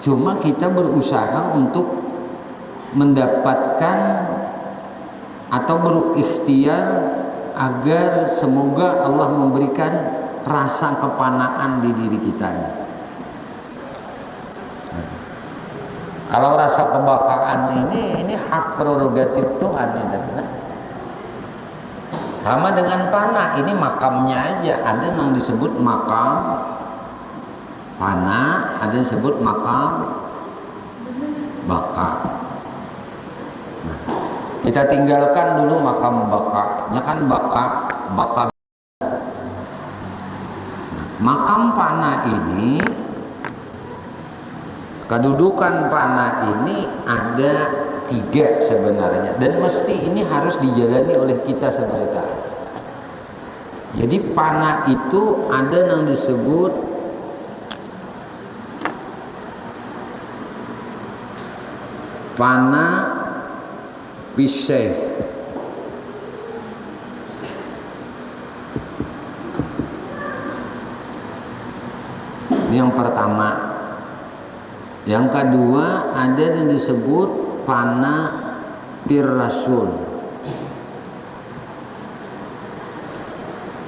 Speaker 3: Cuma kita berusaha untuk mendapatkan atau berikhtiar agar semoga Allah memberikan rasa kepanaan di diri kita. Kalau rasa kebakaan ini hak prerogatif Tuhan ya, sama dengan panah, ini makamnya aja. Ada yang disebut makam panah, ada yang disebut makam baka. Nah, kita tinggalkan dulu makam baka, ya kan baka. Makam panah ini, kedudukan panah ini ada 3 sebenarnya, dan mesti ini harus dijalani oleh kita sebagai taat. Jadi panah itu ada yang disebut panah piseh. Ini yang pertama. Yang kedua ada yang disebut panah pir rasul.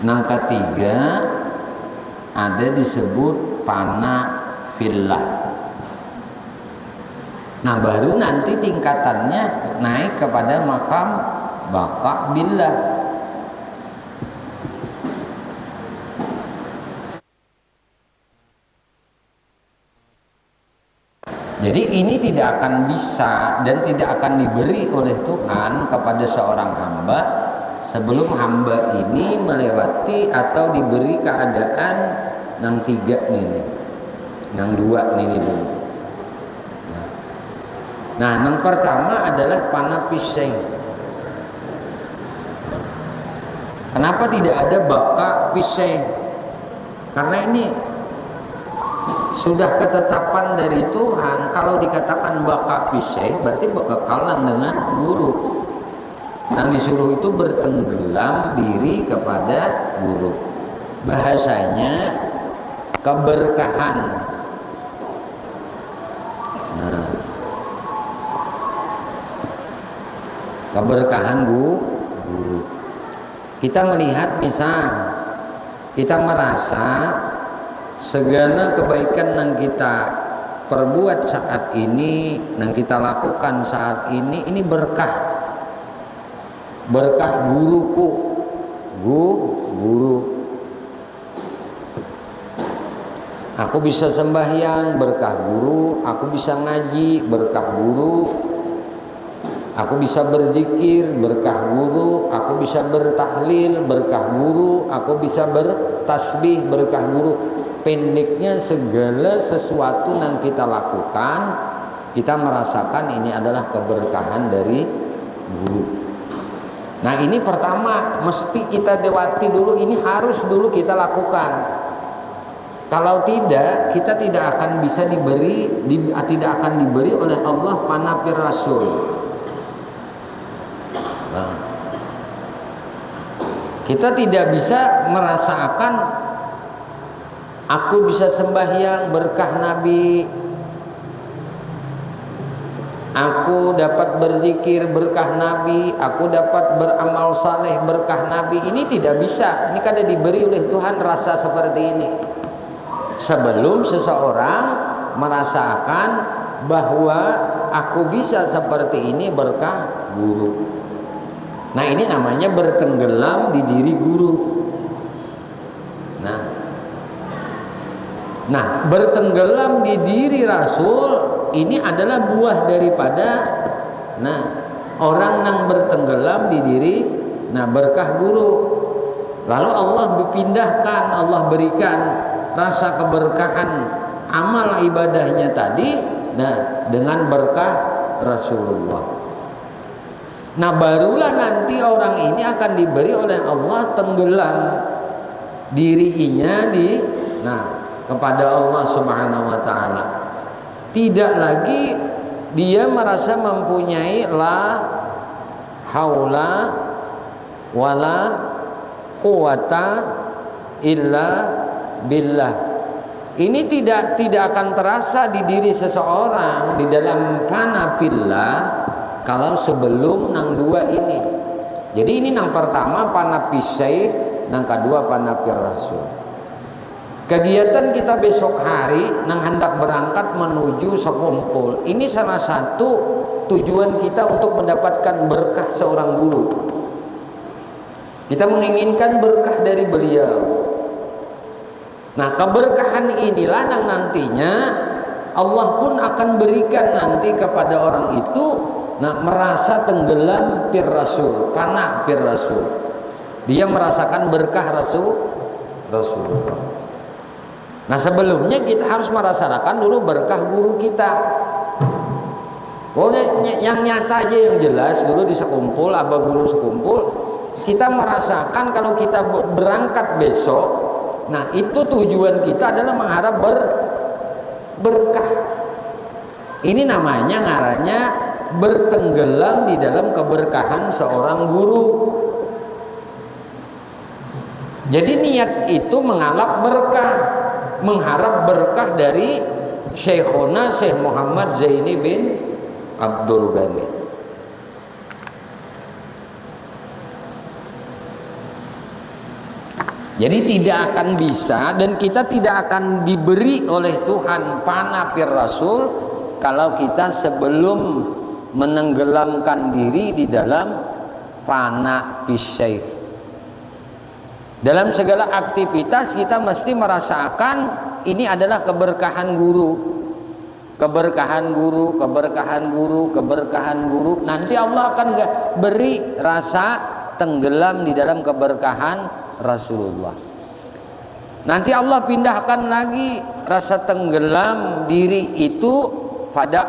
Speaker 3: Yang ketiga ada disebut panah fillah. Nah, baru nanti tingkatannya naik kepada makam baka billah. Jadi ini tidak akan bisa dan tidak akan diberi oleh Tuhan kepada seorang hamba sebelum hamba ini melewati atau diberi keadaan yang 3 nih, yang 2 nih dulu. Nah, yang pertama adalah panah piseng. Kenapa tidak ada baka piseng? Karena ini sudah ketetapan dari Tuhan. Kalau dikatakan baka piseh berarti bekekalan dengan guru. Yang disuruh itu bertenggelam diri kepada guru. Bahasanya keberkahan. Nah, keberkahan guru. Kita melihat misal kita merasa segala kebaikan yang kita perbuat saat ini, yang kita lakukan saat ini berkah guruku, guru. Aku bisa sembahyang, berkah guru. Aku bisa ngaji, berkah guru. Aku bisa berzikir, berkah guru. Aku bisa bertahlil, berkah guru. Aku bisa bertasbih, berkah guru. Pendeknya segala sesuatu yang kita lakukan kita merasakan ini adalah keberkahan dari guru. Nah ini pertama mesti kita lewati dulu, ini harus dulu kita lakukan. Kalau tidak, kita tidak akan bisa tidak akan diberi oleh Allah panapir rasul. Nah, kita tidak bisa merasakan aku bisa sembahyang berkah Nabi, aku dapat berzikir berkah Nabi, aku dapat beramal saleh berkah Nabi. Ini tidak bisa. Ini kada diberi oleh Tuhan rasa seperti ini sebelum seseorang merasakan bahwa aku bisa seperti ini berkah guru. Nah ini namanya bertenggelam di diri guru. Nah bertenggelam di diri Rasul ini adalah buah daripada orang yang bertenggelam di diri berkah guru. Lalu Allah dipindahkan, Allah berikan rasa keberkahan amal ibadahnya tadi dengan berkah Rasulullah. Nah barulah nanti orang ini akan diberi oleh Allah tenggelam dirinya kepada Allah Subhanahu wa taala. Tidak lagi dia merasa mempunyai la haula wala quwata illa billah. Ini tidak akan terasa di diri seseorang di dalam fana fillah kalau sebelum nang dua ini. Jadi ini nang pertama panapisai, nang kedua panapir rasul. Kegiatan kita besok hari nang hendak berangkat menuju sekumpul. Ini salah satu tujuan kita untuk mendapatkan berkah seorang guru. Kita menginginkan berkah dari beliau. Nah, keberkahan inilah yang nantinya Allah pun akan berikan nanti kepada orang itu merasa tenggelam pir rasul, fana pir rasul. Dia merasakan berkah Rasulullah. Nah sebelumnya kita harus merasakan dulu berkah guru kita. Yang nyata aja, yang jelas dulu di sekumpul, abah guru sekumpul, kita merasakan kalau kita berangkat besok, itu tujuan kita adalah mengharap berkah. Ini namanya ngarannya bertenggelam di dalam keberkahan seorang guru. Jadi niat itu mengalap berkah, mengharap berkah dari Syekhona Syekh Muhammad Zaini bin Abdul Ghani. Jadi tidak akan bisa dan kita tidak akan diberi oleh Tuhan panapir rasul kalau kita sebelum menenggelamkan diri di dalam fana fisyekh. Dalam segala aktivitas kita mesti merasakan ini adalah keberkahan guru. Keberkahan guru, keberkahan guru, keberkahan guru. Nanti Allah akan beri rasa tenggelam di dalam keberkahan Rasulullah. Nanti Allah pindahkan lagi rasa tenggelam diri itu pada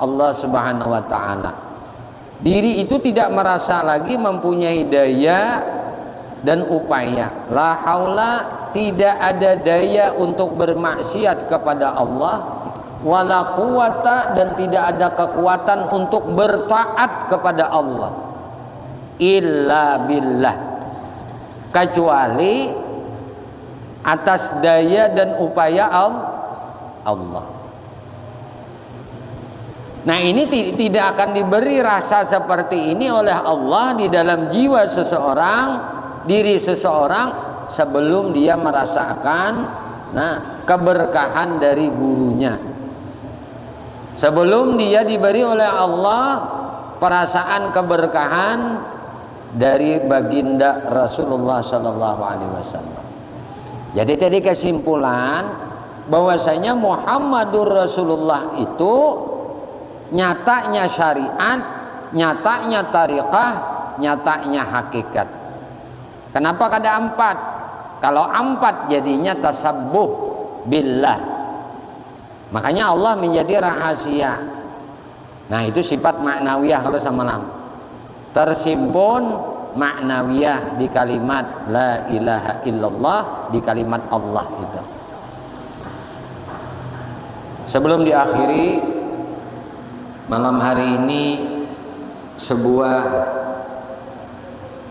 Speaker 3: Allah Subhanahu wa taala. Diri itu tidak merasa lagi mempunyai daya dan upaya. La haula, tidak ada daya untuk bermaksiat kepada Allah, wala quwata, dan tidak ada kekuatan untuk bertaat kepada Allah, illa billah, kecuali atas daya dan upaya Allah. Nah ini tidak akan diberi rasa seperti ini oleh Allah di dalam jiwa seseorang, diri seseorang, sebelum dia merasakan keberkahan dari gurunya, sebelum dia diberi oleh Allah perasaan keberkahan dari baginda Rasulullah Sallallahu Alaihi Wasallam. Jadi tadi kesimpulan bahwasanya Muhammadur Rasulullah itu nyatanya syariat, nyatanya tariqah, nyatanya hakikat. Kenapa kada empat? Kalau empat jadinya tasabbuh billah. Makanya Allah menjadi rahasia. Nah itu sifat maknawiyah kalau sama nama. Tersimpun maknawiyah di kalimat la ilaha illallah, di kalimat Allah itu. Sebelum diakhiri malam hari ini, sebuah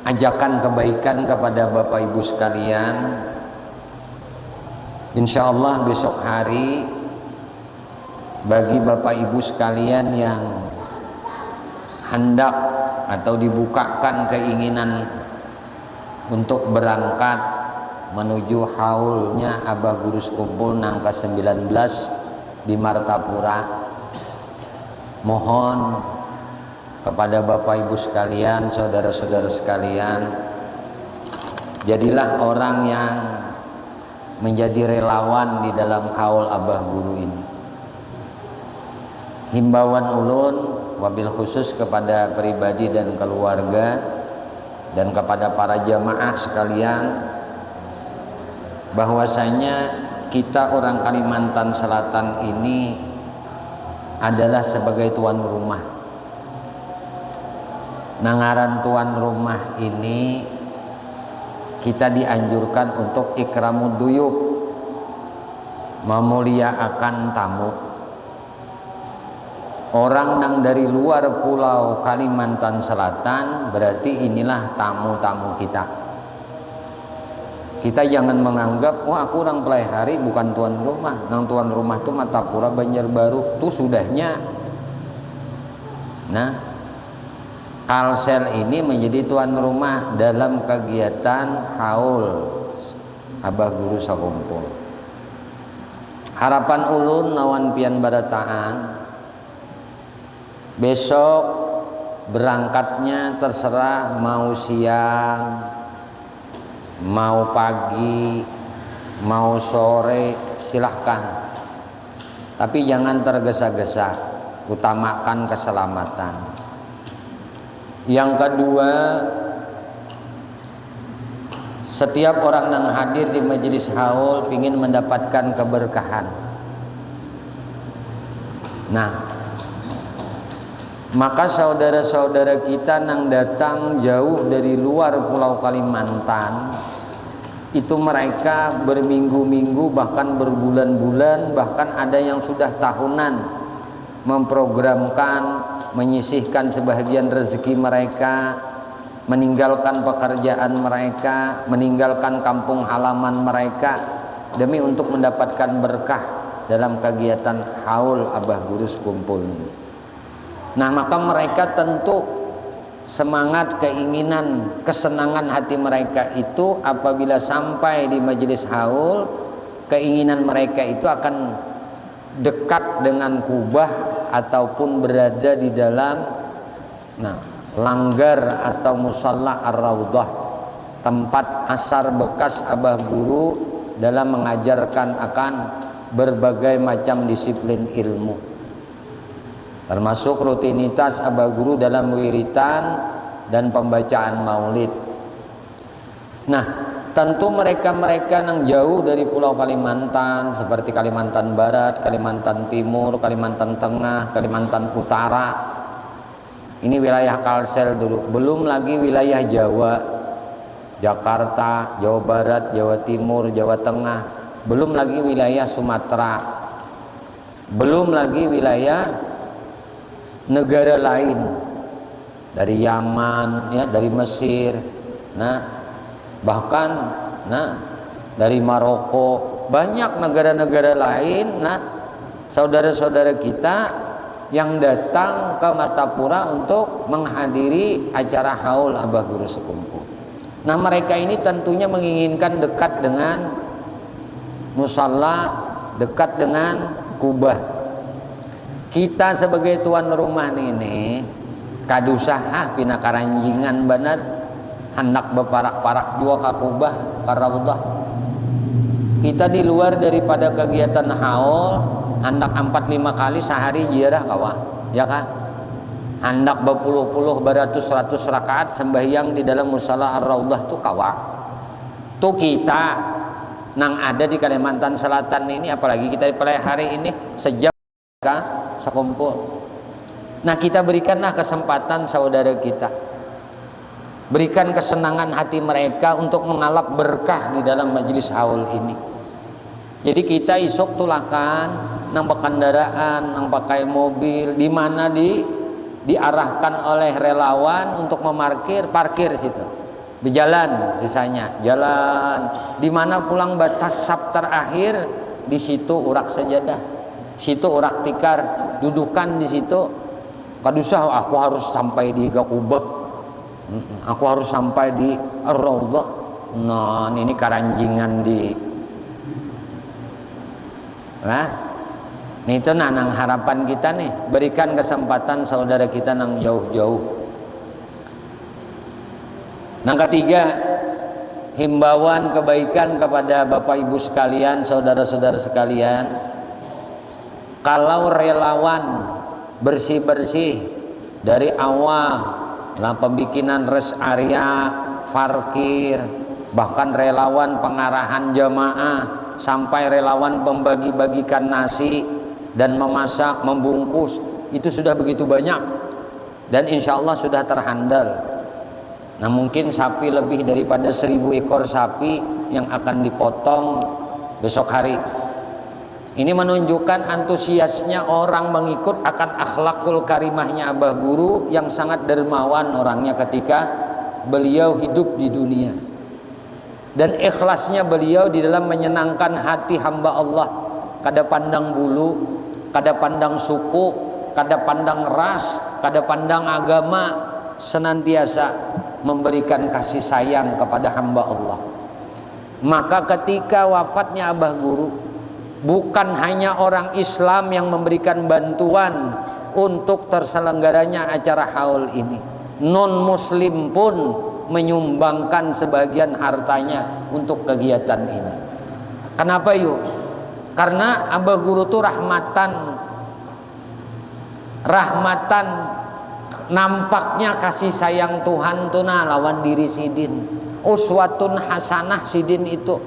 Speaker 3: ajakan kebaikan kepada Bapak Ibu sekalian. Insya Allah besok hari bagi Bapak Ibu sekalian yang hendak atau dibukakan keinginan untuk berangkat menuju haulnya Abah Guru Sekumpul Nangka 19 di Martapura, mohon kepada Bapak Ibu sekalian, saudara-saudara sekalian, jadilah orang yang menjadi relawan di dalam haul Abah Guru ini. Himbauan ulun wabil khusus kepada pribadi dan keluarga dan kepada para jamaah sekalian, bahwasanya kita orang Kalimantan Selatan ini adalah sebagai tuan rumah. Nangaran tuan rumah ini kita dianjurkan untuk ikramud duyub, memuliakan tamu. Orang yang dari luar pulau Kalimantan Selatan berarti inilah tamu-tamu kita. Kita jangan menganggap, wah aku orang pelihari bukan tuan rumah. Nang tuan rumah itu Martapura Banjarbaru tuh sudahnya. Nah, Kalsel ini menjadi tuan rumah dalam kegiatan haul Abah Guru Sakumpul. Harapan ulun nawan pian barataan, besok berangkatnya terserah mau siang, mau pagi, mau sore, silahkan. Tapi jangan tergesa-gesa, utamakan keselamatan. Yang kedua, setiap orang yang hadir di majelis haul ingin mendapatkan keberkahan. Nah, maka saudara-saudara kita yang datang jauh dari luar pulau Kalimantan, itu mereka berminggu-minggu bahkan berbulan-bulan, bahkan ada yang sudah tahunan memprogramkan menyisihkan sebahagian rezeki mereka, meninggalkan pekerjaan mereka, meninggalkan kampung halaman mereka demi untuk mendapatkan berkah dalam kegiatan haul Abah Guru Sekumpul ini. Nah, maka mereka tentu semangat, keinginan, kesenangan hati mereka itu apabila sampai di majelis haul, keinginan mereka itu akan dekat dengan kubah ataupun berada di dalam langgar atau musalla ar-raudhah, tempat asar bekas Abah Guru dalam mengajarkan akan berbagai macam disiplin ilmu, termasuk rutinitas Abah Guru dalam wiritan dan pembacaan maulid. Nah, tentu mereka-mereka yang jauh dari pulau Kalimantan seperti Kalimantan Barat, Kalimantan Timur, Kalimantan Tengah, Kalimantan Utara, ini wilayah Kalsel dulu, belum lagi wilayah Jawa, Jakarta, Jawa Barat, Jawa Timur, Jawa Tengah, belum lagi wilayah Sumatera, belum lagi wilayah negara lain dari Yaman, ya, dari Mesir, bahkan dari Maroko, banyak negara-negara lain. Nah, saudara-saudara kita yang datang ke Martapura untuk menghadiri acara haul Abah Guru Sekumpul. Nah, mereka ini tentunya menginginkan dekat dengan musalla, dekat dengan kubah. Kita sebagai tuan rumah ini kadusaha pina karanjingan bener, hendak beparak-parak jua ka kubah ka raudhah. Kita di luar daripada kegiatan haul hendak 4-5 kali sehari ziarah kawa, ya kan? Hendak berpuluh-puluh beratus-ratus rakaat sembahyang di dalam musalla ar-raudhah tu kawa. Tu kita nang ada di Kalimantan Selatan ini, apalagi kita di hari ini sejak sekumpul. Nah, kita berikanlah kesempatan saudara kita, berikan kesenangan hati mereka untuk mengalap berkah di dalam majelis haul ini. Jadi kita isuk tulakan nang kendaraan, nang pakai mobil, di mana diarahkan oleh relawan untuk memarkir, parkir situ. Di jalan sisanya jalan, di mana pulang batas sab terakhir, di situ urak sajadah, situ urak tikar, dudukan di situ. Kadusah aku harus sampai di Gakubah, aku harus sampai di Ar-Raudhah. Nah, ini karanjingan di itu nang harapan kita nih, berikan kesempatan saudara kita nang jauh-jauh. Yang ketiga, himbauan kebaikan kepada Bapak Ibu sekalian, saudara-saudara sekalian. Kalau relawan bersih-bersih dari awal, pembikinan rest area, parkir, bahkan relawan pengarahan jamaah, sampai relawan membagi-bagikan nasi dan memasak, membungkus, itu sudah begitu banyak dan insya Allah sudah terhandal. Nah, mungkin sapi lebih daripada 1000 ekor sapi yang akan dipotong besok hari. Ini menunjukkan antusiasnya orang mengikut akan akhlakul karimahnya Abah Guru yang sangat dermawan orangnya ketika beliau hidup di dunia. Dan ikhlasnya beliau di dalam menyenangkan hati hamba Allah. Kada pandang bulu, kada pandang suku, kada pandang ras, kada pandang agama, senantiasa memberikan kasih sayang kepada hamba Allah. Maka ketika wafatnya Abah Guru, bukan hanya orang Islam yang memberikan bantuan untuk terselenggaranya acara haul ini, non muslim pun menyumbangkan sebagian hartanya untuk kegiatan ini. Kenapa yuk? Karena Abah Guru itu rahmatan, nampaknya kasih sayang Tuhan tuh lawan diri sidin. Uswatun hasanah sidin itu.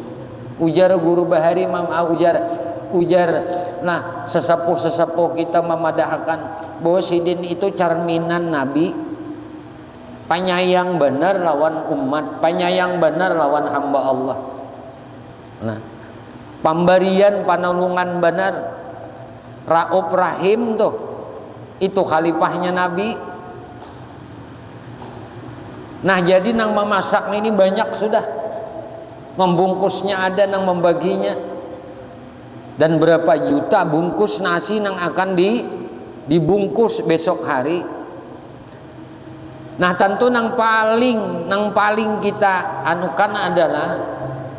Speaker 3: Ujar Guru Bahari ujar nah sesepuh kita memadahkan bahwa sidin itu cerminan Nabi, penyayang benar lawan umat, penyayang benar lawan hamba Allah. Nah, pemberian panulungan benar, Rauf Rahim tuh, itu khalifahnya Nabi. Nah, jadi nang memasak ini banyak sudah, membungkusnya ada, nang membaginya, dan berapa juta bungkus nasi nang akan dibungkus besok hari. Nah, tentu nang paling kita anukan adalah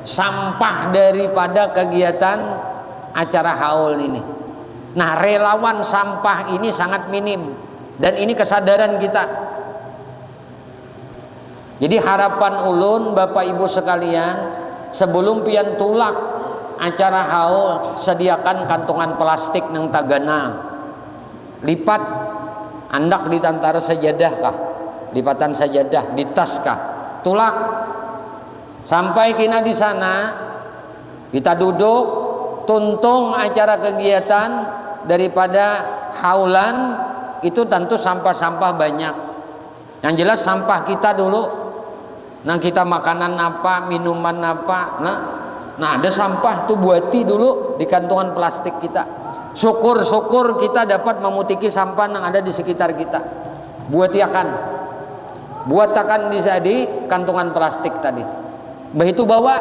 Speaker 3: sampah daripada kegiatan acara haul ini. Nah, relawan sampah ini sangat minim, dan ini kesadaran kita. Jadi harapan ulun Bapak Ibu sekalian, sebelum pian tulak acara haul, sediakan kantongan plastik nang tagana, lipat andak di tantara sajadah kah, lipatan sajadah di tas kah, tulak sampai kina di sana kita duduk tuntung acara kegiatan daripada haulan itu. Tentu sampah-sampah banyak, yang jelas sampah kita dulu. Nah, kita makanan apa, minuman apa, nah ada sampah tuh buati dulu di kantongan plastik kita. Syukur-syukur kita dapat memutiki sampah yang ada di sekitar kita. Buatakan di kantongan plastik tadi. Begitu bawa,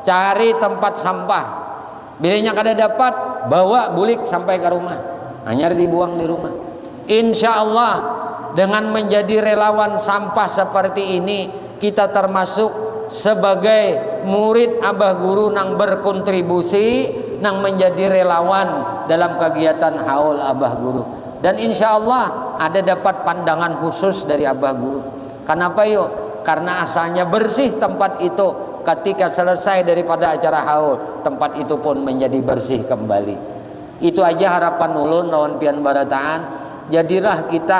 Speaker 3: cari tempat sampah. Bilanya kada dapat, bawa bulik sampai ke rumah. Hanya dibuang di rumah. Insya Allah dengan menjadi relawan sampah seperti ini, kita termasuk sebagai murid Abah Guru nang berkontribusi nang menjadi relawan dalam kegiatan haul Abah Guru. Dan insya Allah ada dapat pandangan khusus dari Abah Guru. Kenapa yuk? Karena asalnya bersih tempat itu, ketika selesai daripada acara haul, tempat itu pun menjadi bersih kembali. Itu aja harapan ulun lawan pian barataan. Jadilah kita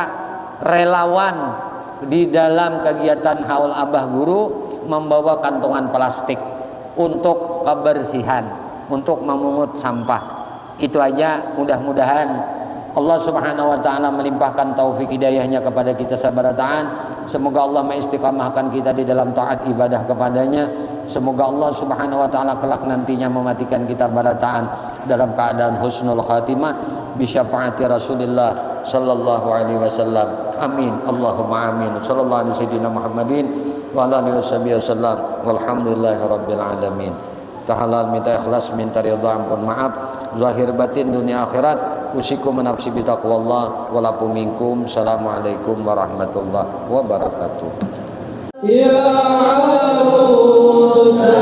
Speaker 3: relawan di dalam kegiatan haul Abah Guru, membawa kantongan plastik untuk untuk kebersihan, untuk memungut sampah. Itu aja, mudah-mudahan Allah Subhanahu wa taala melimpahkan taufik hidayahnya kepada kita sabarataan. Semoga Allah mengistiqamahkan kita di dalam taat ibadah kepadanya. Semoga Allah Subhanahu wa taala kelak nantinya mematikan kita barataan dalam keadaan husnul khatimah bi syafaati Rasulillah sallallahu alaihi wasallam. Amin. Allahumma amin. Sallallahu alaihi sayyidina Muhammadin wa ala alihi wasallam. Walhamdulillahirabbil alamin. Tahalal minta ikhlas, minta ridha, ampun maaf zahir batin dunia akhirat. Usikum nafsi bi taqwallah wa lakum minkum. Assalamualaikum warahmatullahi wabarakatuh.
Speaker 1: Ya Musa